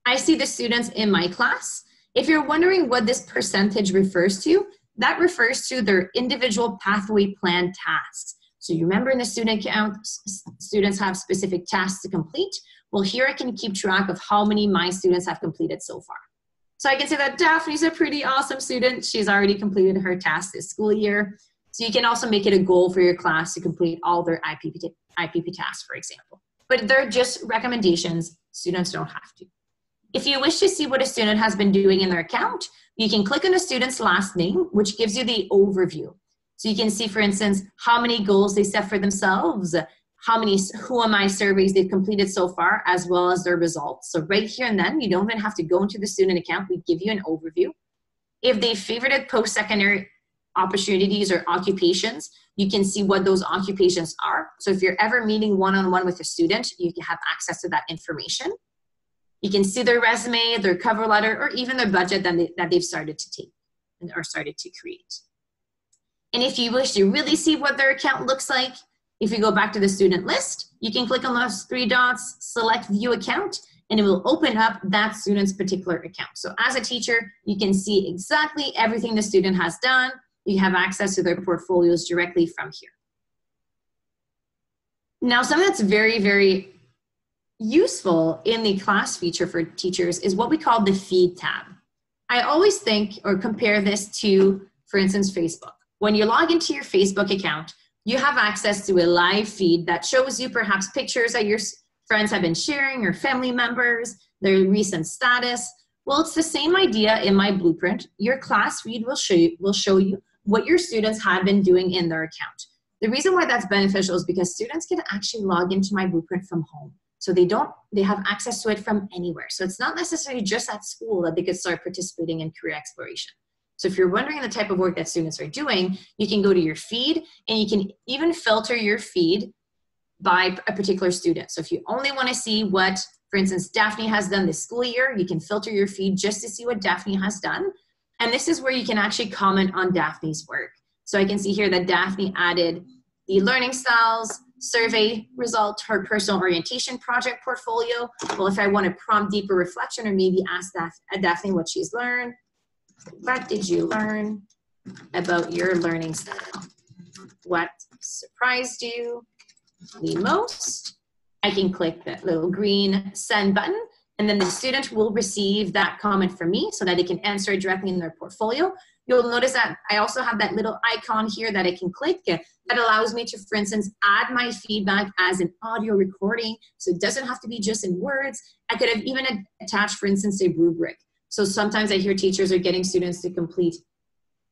I see the students in my class. If you're wondering what this percentage refers to, that refers to their individual pathway plan tasks. So you remember in the student account, students have specific tasks to complete. Well, here I can keep track of how many my students have completed so far. So I can say that Daphne's a pretty awesome student. She's already completed her task this school year. So you can also make it a goal for your class to complete all their IPP tasks, for example. But they're just recommendations. Students don't have to. If you wish to see what a student has been doing in their account, you can click on a student's last name, which gives you the overview. So you can see, for instance, how many goals they set for themselves, how many Who Am I surveys they've completed so far, as well as their results. So right here and then, you don't even have to go into the student account. We give you an overview. If they favorited post-secondary opportunities or occupations, you can see what those occupations are. So if you're ever meeting one-on-one with a student, you can have access to that information. You can see their resume, their cover letter, or even their budget that they've started to take or started to create. And if you wish to really see what their account looks like, if you go back to the student list, you can click on those three dots, select view account, and it will open up that student's particular account. So as a teacher, you can see exactly everything the student has done. You have access to their portfolios directly from here. Now, something that's very, very useful in the class feature for teachers is what we call the feed tab. I always think or compare this to, for instance, Facebook. When you log into your Facebook account, you have access to a live feed that shows you perhaps pictures that your friends have been sharing or family members, their recent status. Well, it's the same idea in MyBlueprint. Your class feed will show you what your students have been doing in their account. The reason why that's beneficial is because students can actually log into MyBlueprint from home. So they have access to it from anywhere. So it's not necessarily just at school that they could start participating in career exploration. So if you're wondering the type of work that students are doing, you can go to your feed and you can even filter your feed by a particular student. So if you only want to see what, for instance, Daphne has done this school year, you can filter your feed just to see what Daphne has done. And this is where you can actually comment on Daphne's work. So I can see here that Daphne added the learning styles, survey result, her personal orientation project portfolio. Well, if I want to prompt deeper reflection or maybe ask Daphne what she's learned, what did you learn about your learning style? What surprised you the most? I can click that little green send button, and then the student will receive that comment from me so that they can answer it directly in their portfolio. You'll notice that I also have that little icon here that I can click that allows me to, for instance, add my feedback as an audio recording. So it doesn't have to be just in words. I could have even attached, for instance, a rubric. So sometimes I hear teachers are getting students to complete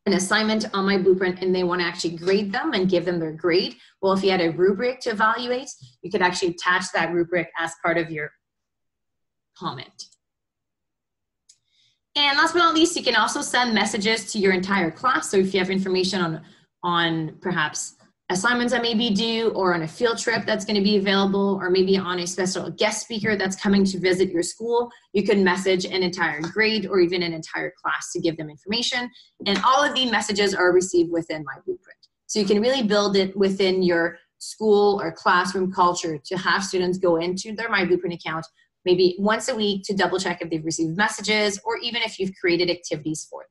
an assignment on MyBlueprint and they want to actually grade them and give them their grade. Well, if you had a rubric to evaluate, you could actually attach that rubric as part of your comment. And last but not least, you can also send messages to your entire class. So if you have information on perhaps assignments that may be due, or on a field trip that's going to be available, or maybe on a special guest speaker that's coming to visit your school, you can message an entire grade or even an entire class to give them information. And all of these messages are received within MyBlueprint. So you can really build it within your school or classroom culture to have students go into their MyBlueprint account, maybe once a week to double check if they've received messages or even if you've created activities for them.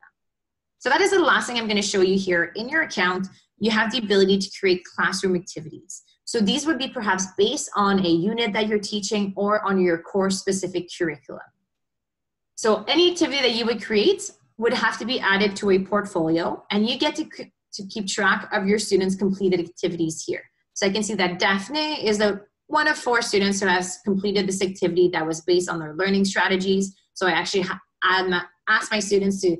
So that is the last thing I'm going to show you here. In your account, you have the ability to create classroom activities. So these would be perhaps based on a unit that you're teaching or on your course specific curriculum. So any activity that you would create would have to be added to a portfolio, and you get to keep track of your students' completed activities here. So I can see that Daphne is one of 4 students who has completed this activity that was based on their learning strategies. So I actually asked my students to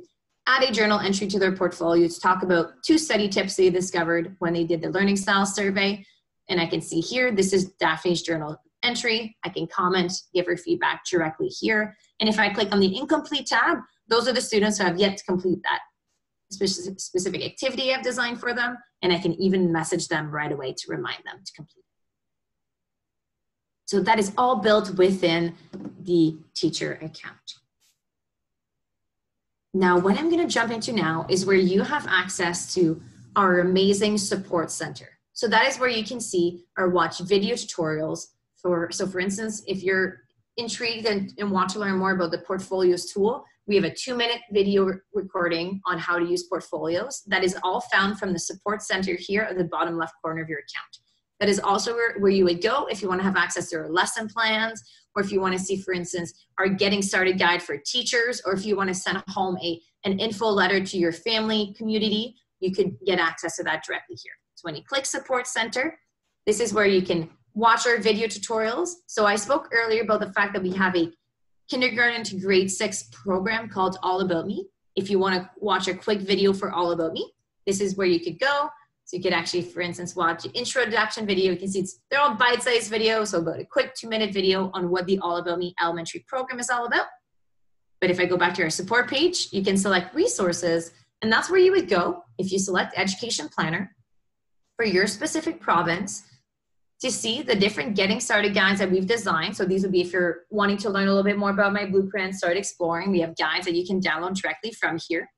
add a journal entry to their portfolio to talk about 2 study tips they discovered when they did the learning style survey. And I can see here, this is Daphne's journal entry. I can comment, give her feedback directly here. And if I click on the incomplete tab, those are the students who have yet to complete that specific activity I've designed for them. And I can even message them right away to remind them to complete. So that is all built within the teacher account. Now, what I'm going to jump into now is where you have access to our amazing support center. So that is where you can see or watch video tutorials. So for instance, if you're intrigued and want to learn more about the Portfolios tool, we have a 2-minute video recording on how to use portfolios. That is all found from the support center here at the bottom left corner of your account. That is also where you would go if you want to have access to our lesson plans, or if you want to see, for instance, our Getting Started guide for teachers, or if you want to send home an info letter to your family community, you could get access to that directly here. So when you click Support Center, this is where you can watch our video tutorials. So I spoke earlier about the fact that we have a kindergarten to grade 6 program called All About Me. If you want to watch a quick video for All About Me, this is where you could go. So you could actually, for instance, watch an introduction video. You can see they're all bite-sized videos, so about a quick 2-minute video on what the All About Me elementary program is all about. But if I go back to our support page, you can select resources, and that's where you would go if you select Education Planner for your specific province to see the different Getting Started guides that we've designed. So these would be if you're wanting to learn a little bit more about MyBlueprint, start exploring. We have guides that you can download directly from here.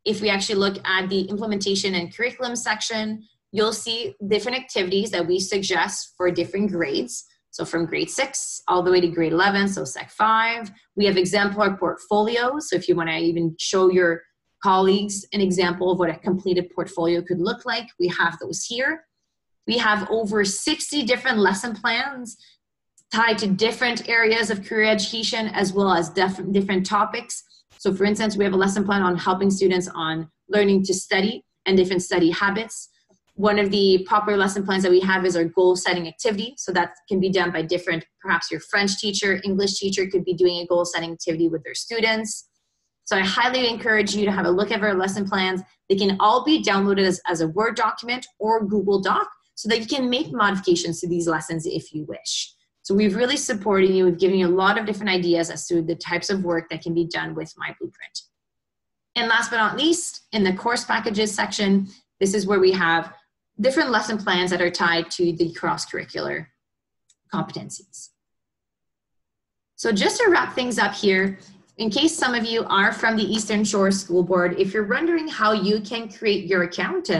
If we actually look at the implementation and curriculum section, you'll see different activities that we suggest for different grades. So from grade 6 all the way to grade 11, so Sec 5. We have exemplar portfolios. So if you want to even show your colleagues an example of what a completed portfolio could look like, we have those here. We have over 60 different lesson plans tied to different areas of career education as well as different topics. So for instance, we have a lesson plan on helping students on learning to study and different study habits. One of the popular lesson plans that we have is our goal setting activity. So that can be done by different, perhaps your French teacher, English teacher could be doing a goal setting activity with their students. So I highly encourage you to have a look at our lesson plans. They can all be downloaded as a Word document or Google Doc so that you can make modifications to these lessons if you wish. So we've really supported you. We've given you a lot of different ideas as to the types of work that can be done with MyBlueprint. And last but not least, in the course packages section, this is where we have different lesson plans that are tied to the cross-curricular competencies. So just to wrap things up here, in case some of you are from the Eastern Shore School Board, if you're wondering how you can create your account,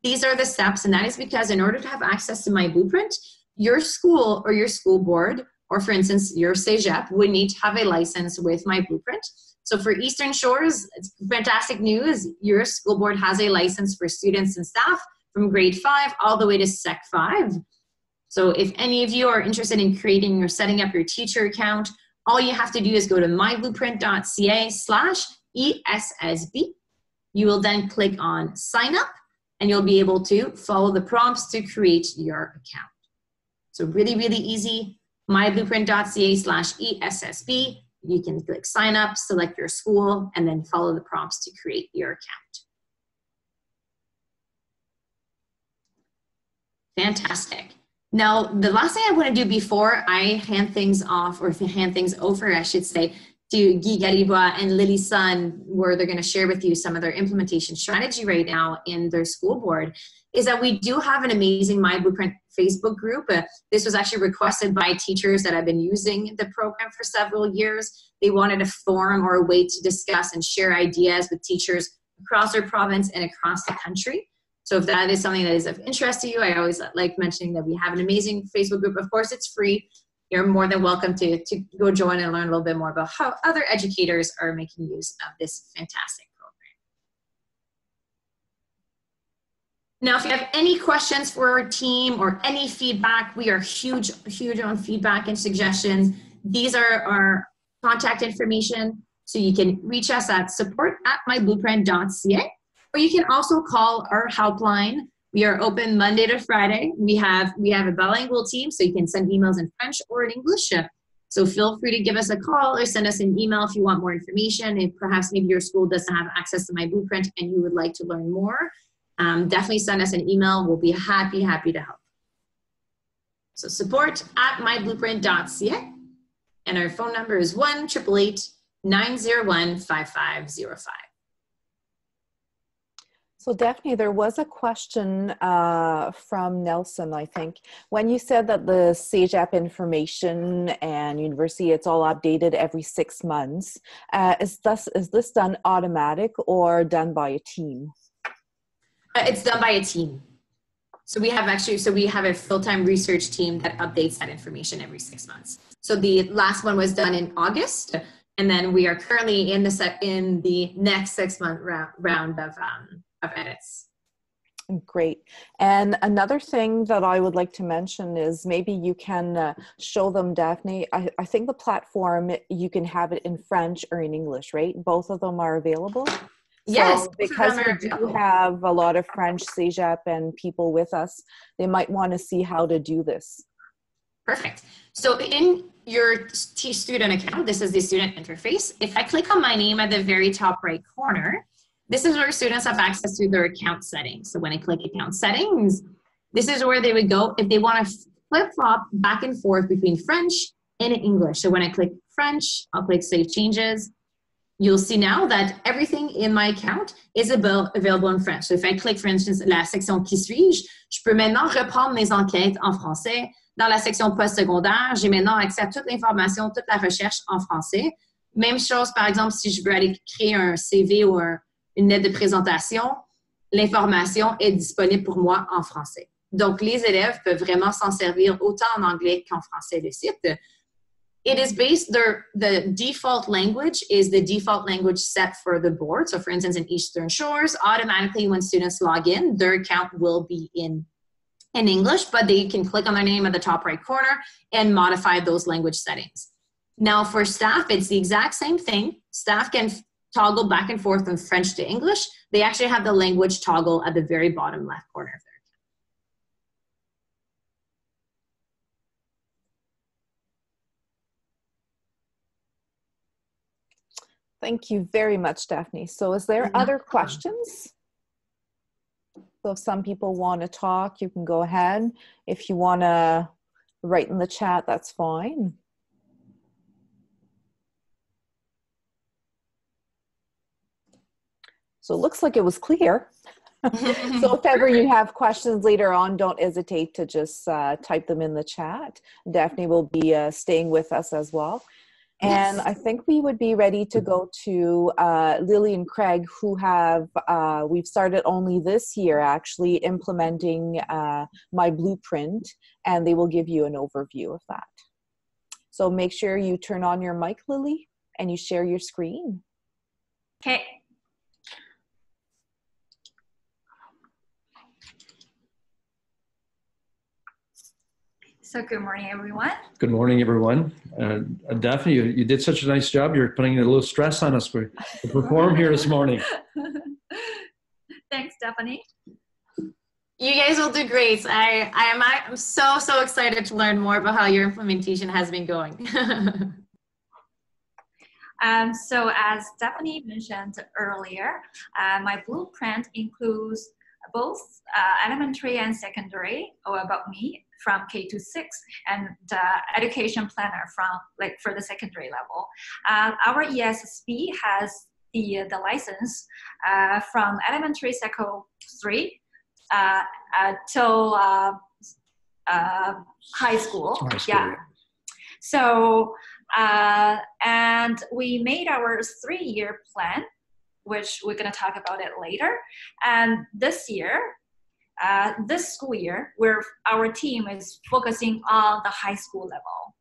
these are the steps, and that is because in order to have access to MyBlueprint, your school or your school board, or for instance, your CEGEP, would need to have a license with MyBlueprint. So for Eastern Shores, it's fantastic news. Your school board has a license for students and staff from grade 5 all the way to Sec 5. So if any of you are interested in creating or setting up your teacher account, all you have to do is go to myblueprint.ca/ESSB. You will then click on sign up, and you'll be able to follow the prompts to create your account. So really, really easy, myblueprint.ca/ESSB. You can click sign up, select your school, and then follow the prompts to create your account. Fantastic. Now, the last thing I want to do before I hand things off, or hand things over, I should say, to Guy Garibois and Lily Sun, where they're going to share with you some of their implementation strategy right now in their school board, is that we do have an amazing MyBlueprint Facebook group. This was actually requested by teachers that have been using the program for several years. They wanted a forum or a way to discuss and share ideas with teachers across their province and across the country. So if that is something that is of interest to you, I always like mentioning that we have an amazing Facebook group. Of course, it's free. you're more than welcome to go join and learn a little bit more about how other educators are making use of this fantastic program. Now, if you have any questions for our team or any feedback, we are huge on feedback and suggestions. These are our contact information, so you can reach us at support@myblueprint.ca, or you can also call our helpline. We are open Monday to Friday. We have a bilingual team, so you can send emails in French or in English. So feel free to give us a call or send us an email if you want more information. If perhaps maybe your school doesn't have access to MyBlueprint and you would like to learn more, definitely send us an email. We'll be happy to help. So support@myblueprint.ca, and our phone number is 1-888-901-5505. So Daphne, there was a question from Nelson, I think. When you said that the CEGEP information and university, it's all updated every 6 months, is this done automatic or done by a team? It's done by a team. So we have a full-time research team that updates that information every 6 months. So the last one was done in August, and then we are currently in the next 6-month round of edits. Great. And another thing that I would like to mention is maybe you can show them, Daphne. I think the platform, you can have it in French or in English, right? Both of them are available. Yes, so because we do have a lot of French CEGEP and people with us, they might want to see how to do this. Perfect. So in your student account, this is the student interface. If I click on my name at the very top right corner, this is where students have access to their account settings. So when I click account settings, this is where they would go if they want to flip-flop back and forth between French and English. So when I click French, I'll click Save Changes. You'll see now that everything in my account is available in French. So if I click, for instance, la section Qui suis-je, je peux maintenant reprendre mes enquêtes en français. Dans la section postsecondaire, j'ai maintenant accès à toute l'information, toute la recherche en français. Même chose, par exemple, si je veux aller créer un CV ou une lettre de présentation, l'information est disponible pour moi en français. Donc, les élèves peuvent vraiment s'en servir autant en anglais qu'en français, le site. It is based, the default language is the default language set for the board. So for instance, in Eastern Shores, automatically when students log in, their account will be in English, but they can click on their name at the top right corner and modify those language settings. Now for staff, it's the exact same thing. Staff can toggle back and forth from French to English. They actually have the language toggle at the very bottom left corner of their account. Thank you very much, Daphne. So is there other questions? So if some people want to talk, you can go ahead. If you want to write in the chat, that's fine. So it looks like it was clear. So if ever you have questions later on, don't hesitate to just type them in the chat. Daphne will be staying with us as well. And I think we would be ready to go to Lily and Craig, who have, we've started only this year actually implementing MyBlueprint, and they will give you an overview of that. So make sure you turn on your mic, Lily, and you share your screen. Okay. So good morning, everyone. Good morning, everyone. Daphne, you did such a nice job. You're putting a little stress on us to perform here this morning. Thanks, Stephanie. You guys will do great. I'm so excited to learn more about how your implementation has been going. So as Stephanie mentioned earlier, MyBlueprint includes both elementary and secondary, or about me, from K to 6, and the education planner for the secondary level. Our ESSP has the license from elementary cycle 3 till high school. Yeah. So and we made our 3-year plan, which we're going to talk about it later. And this year, this school year, our team is focusing on the high school level.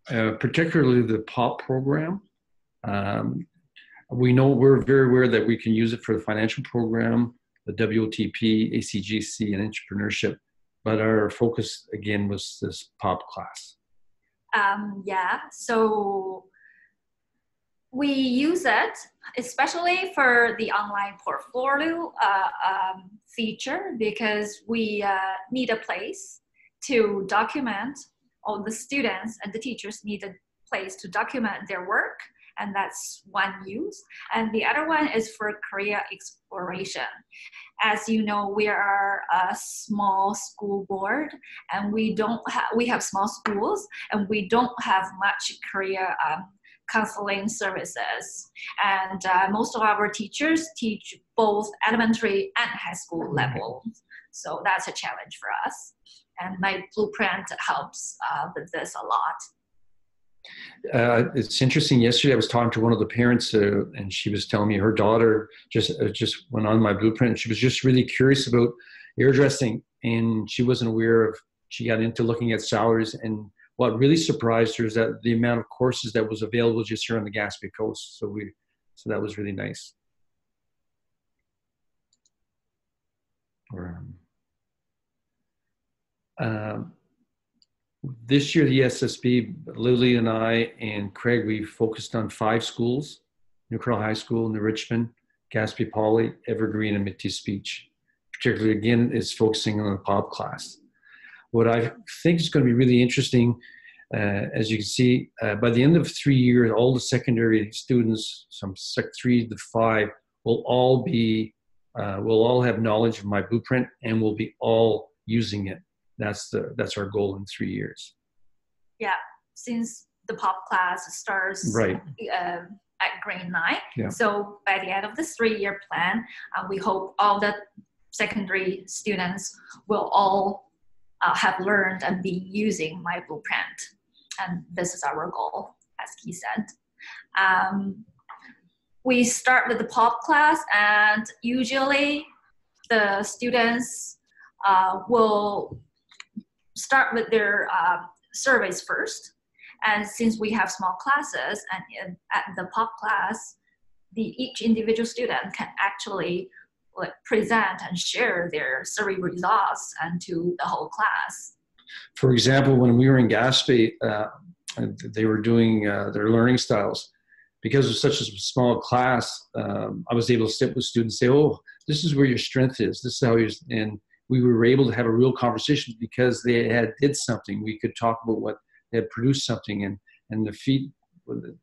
particularly the POP program. We're very aware that we can use it for the financial program, the WOTP, ACGC, and entrepreneurship. But our focus, again, was this POP class. Yeah, so we use it especially for the online portfolio feature, because we need a place to document. All the students and the teachers need a place to document their work, and that's one use. And the other one is for career exploration. As you know, we are a small school board, and we have small schools, and we don't have much career counseling services. And most of our teachers teach both elementary and high school level. So that's a challenge for us. And MyBlueprint helps with this a lot. It's interesting. Yesterday, I was talking to one of the parents, and she was telling me her daughter just went on MyBlueprint, and she was just really curious about hairdressing, and she wasn't aware of. She got into looking at salaries, and what really surprised her is that the amount of courses that was available just here on the Gaspé coast. So that was really nice. This year, the SSB, Lily and I and Craig, we focused on 5 schools: New Carroll High School, New Richmond, Gaspé Poly, Evergreen, and Métis Beach. Particularly, again, is focusing on the POP class. What I think is going to be really interesting, as you can see, by the end of 3 years, all the secondary students, from 3 to 5, will all have knowledge of MyBlueprint, and will be all using it. That's our goal in 3 years. Yeah, since the POP class starts right at grade 9. Yeah. So by the end of this 3-year plan, we hope all the secondary students will all have learned and be using MyBlueprint. And this is our goal, as Keith said. We start with the POP class, and usually the students will start with their surveys first. And since we have small classes, and at the POP class, each individual student can actually present and share their survey results and to the whole class. For example, when we were in Gaspé, they were doing their learning styles. Because it was such a small class, I was able to sit with students and say, oh, this is where your strength is. This is how you're, and we were able to have a real conversation because they did something. We could talk about what they had produced something, and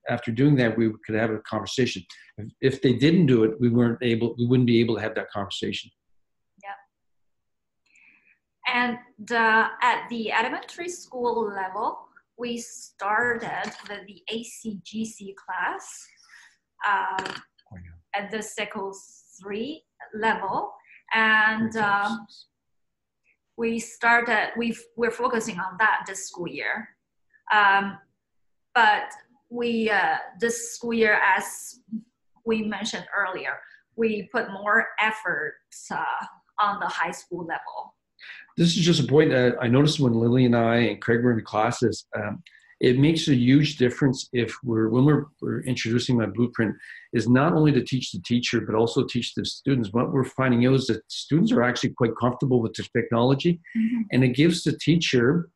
after doing that, we could have a conversation. If they didn't do it, we wouldn't be able to have that conversation. Yeah. And at the elementary school level, we started with the ACGC class at the Seco 3 level, and we're focusing on that this school year. But this school year, as we mentioned earlier, we put more effort on the high school level. This is just a point that I noticed when Lily and I and Craig were in classes. It makes a huge difference when we're introducing MyBlueprint, is not only to teach the teacher, but also teach the students. What we're finding out is that students are actually quite comfortable with the technology, and it gives the teacher,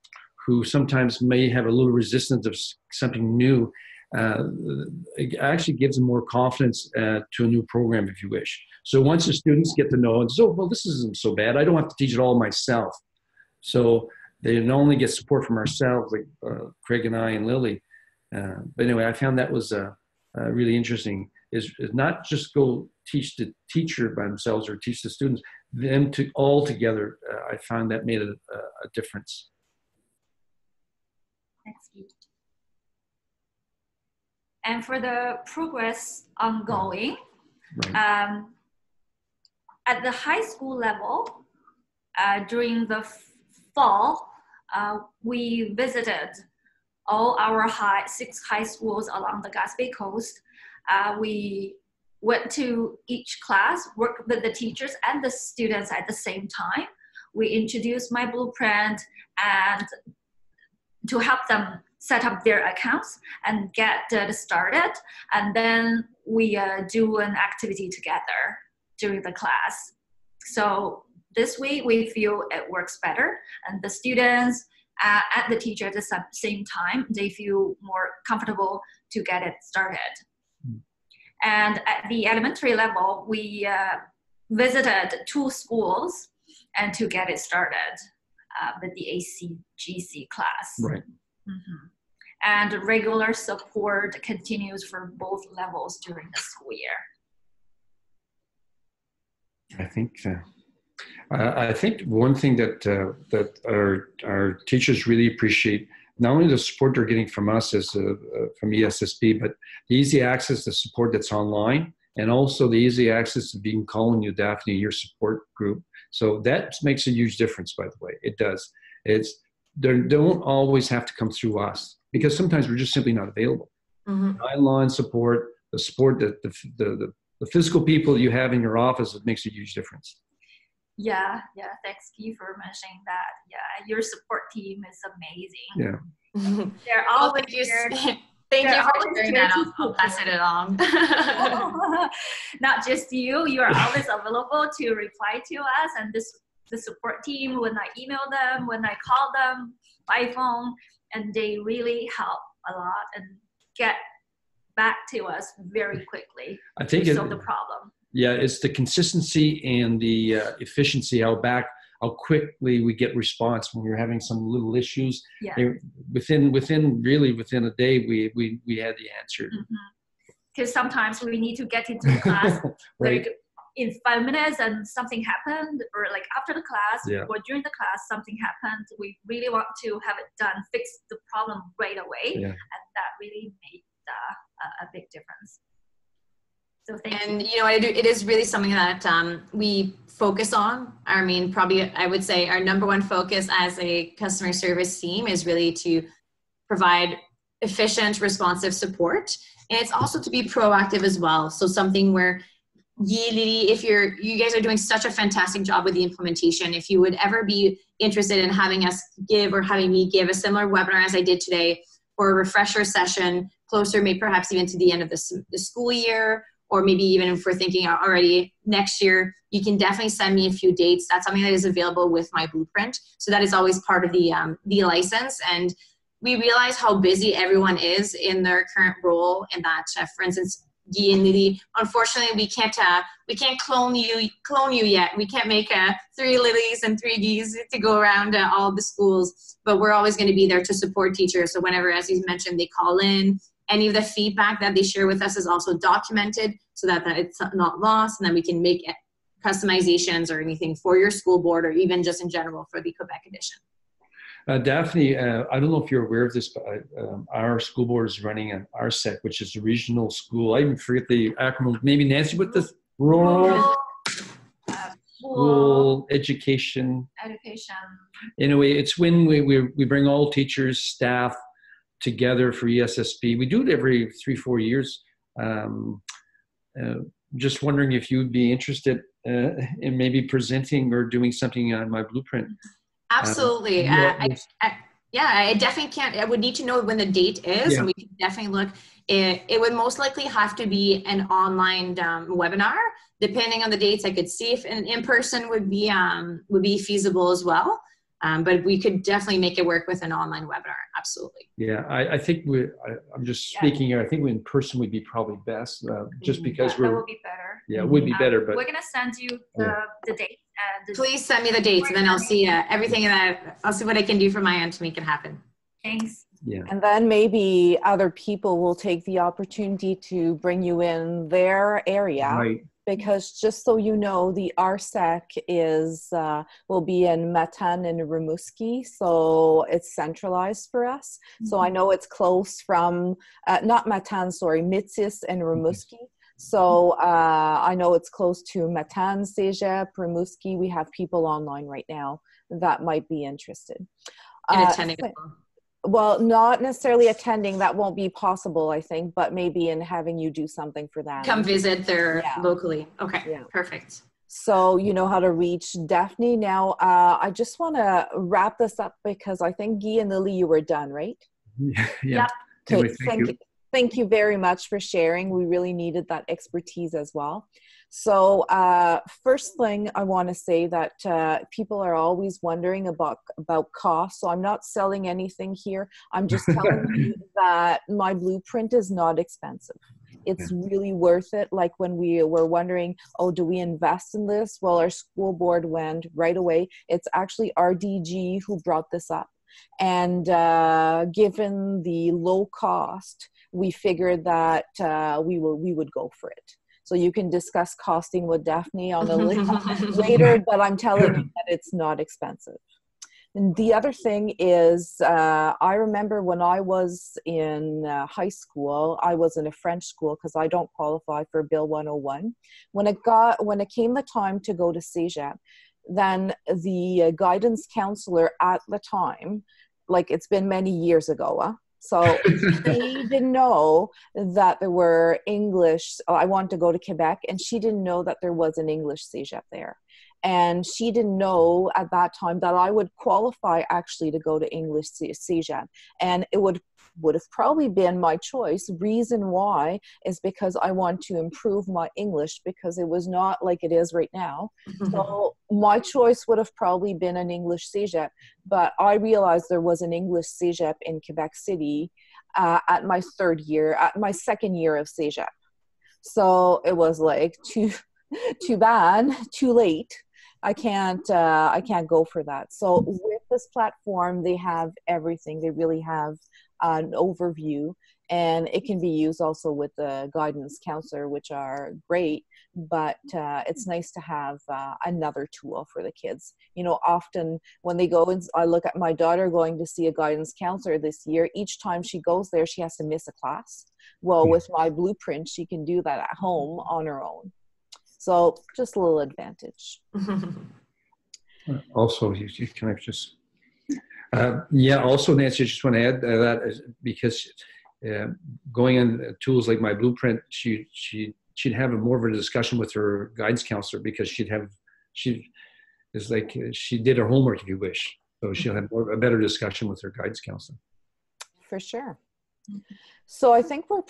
who sometimes may have a little resistance of something new, it actually gives them more confidence to a new program, if you wish. So once the students get to know, it's, oh, well, this isn't so bad. I don't have to teach it all myself. So they not only get support from ourselves, like Craig and I and Lily, but anyway, I found that was really interesting, is not just go teach the teacher by themselves or teach the students, them all together. I found that made a difference. Thanks, Keith. And for the progress ongoing, right. At the high school level, during the fall, we visited all our 6 high schools along the Gaspé coast. We went to each class, worked with the teachers and the students at the same time. We introduced MyBlueprint and to help them set up their accounts and get started. And then we do an activity together during the class. So this way we feel it works better, and the students and the teacher at the same time, they feel more comfortable to get it started. And at the elementary level, we visited 2 schools and to get it started with the ACGC class. Right. And regular support continues for both levels during the school year. I think one thing that our teachers really appreciate, not only the support they're getting from us as from ESSP, but the easy access to support that's online, and also the easy access to being calling you, Daphne, your support group. So that makes a huge difference, by the way. It does. They don't always have to come through us, because sometimes we're just simply not available. Online support, the support that the physical people you have in your office, it makes a huge difference. Yeah, thanks, Guy, for mentioning that. Yeah, your support team is amazing. Yeah. They're always here. Thank you for sharing that. I'll pass it along. Not just you, you are always available to reply to us, and the support team, when I email them, when I call them by phone, and they really help a lot and get back to us very quickly to solve the problem. Yeah, it's the consistency and the efficiency, how quickly we get response when we're having some little issues. Yeah. Within a day, we had the answer. Because sometimes we need to get into class right. like in 5 minutes and something happened, or like after the class or during the class something happened. We really want to have it done, fix the problem right away, and that really made a big difference. So thank you. You know, it is really something that we focus on. I mean, probably I would say our number one focus as a customer service team is really to provide efficient, responsive support. And it's also to be proactive as well. So something where if you guys are doing such a fantastic job with the implementation, if you would ever be interested in having us give, or having me give, a similar webinar as I did today, or a refresher session closer, maybe perhaps even to the end of the school year, or maybe even if we're thinking already next year, you can definitely send me a few dates. That's something that is available with MyBlueprint. So that is always part of the license. And we realize how busy everyone is in their current role, and that, for instance, Guy and Lily, unfortunately, we can't clone you yet. We can't make 3 Lilies and 3 Guys to go around all the schools, but we're always going to be there to support teachers. So whenever, as you mentioned, they call in, any of the feedback that they share with us is also documented, so that it's not lost, and then we can make customizations or anything for your school board, or even just in general for the Quebec Edition. Daphne, I don't know if you're aware of this, but our school board is running an RSEC, which is a regional school. I even forget the acronym. Maybe Nancy, what this? Rural School Education. Anyway, it's when we bring all teachers, staff together for ESSP. We do it every 3-4 years. Just wondering if you'd be interested in maybe presenting or doing something on MyBlueprint. Absolutely. I definitely can't. I would need to know when the date is, and we can definitely look. It would most likely have to be an online webinar. Depending on the dates, I could see if an in-person would be feasible as well. But we could definitely make it work with an online webinar. Absolutely. Yeah, I think I'm just speaking here. I think in person would be probably best, just because that would be better. Yeah, it would be better. But we're gonna send you the date. Please send me the dates, and then I'll see everything I'll see what I can do from my end to make it happen. Thanks. Yeah. And then maybe other people will take the opportunity to bring you in their area. Right. Because just so you know, the RSEC will be in Matane and Rimouski, so it's centralized for us. So I know it's close from, not Matane, sorry, Métis and Rimouski. So I know it's close to Matane, Cégep, Rimouski. We have people online right now that might be interested. In attending as well. Well, not necessarily attending, that won't be possible, I think, but maybe in having you do something for them. Come visit there locally. Okay, perfect. So you know how to reach Daphne. Now, I just want to wrap this up because I think Guy and Lily, you were done, right? Yeah. Okay, Anyway, thank you. Thank you very much for sharing. We really needed that expertise as well. So first thing I want to say that people are always wondering about cost. So I'm not selling anything here. I'm just telling you that my blueprint is not expensive. It's really worth it. Like when we were wondering, oh, do we invest in this? Well, our school board went right away. It's actually RDG who brought this up. And given the low cost, we figured that we would go for it. So you can discuss costing with Daphne on a later, but I'm telling you that it's not expensive. And the other thing is, I remember when I was in high school, I was in a French school because I don't qualify for Bill 101. When it came the time to go to CEGEP, then the guidance counselor at the time, like it's been many years ago, so she didn't know that there were English. I wanted to go to Quebec, and she didn't know that there was an English CEGEP there. And she didn't know at that time that I would qualify actually to go to English CEGEP. And it would have probably been my choice. Reason why is because I want to improve my English, because it was not like it is right now. So my choice would have probably been an English CEGEP, but I realized there was an English CEGEP in Quebec City at my second year of CEGEP. So it was like too bad, too late. I can't go for that. So with this platform, they have everything. They really have an overview, and it can be used also with the guidance counselor, which are great, but it's nice to have another tool for the kids. You know, often when they go, and I look at my daughter going to see a guidance counselor this year, each time she goes there, she has to miss a class. Well, with my blueprint, she can do that at home on her own. So just a little advantage. Also, you can I just, also Nancy, I just want to add that is because going in tools like MyBlueprint, she'd have more of a discussion with her guidance counselor, because she did her homework, if you wish. So she'll have a better discussion with her guidance counselor. For sure. So I think we're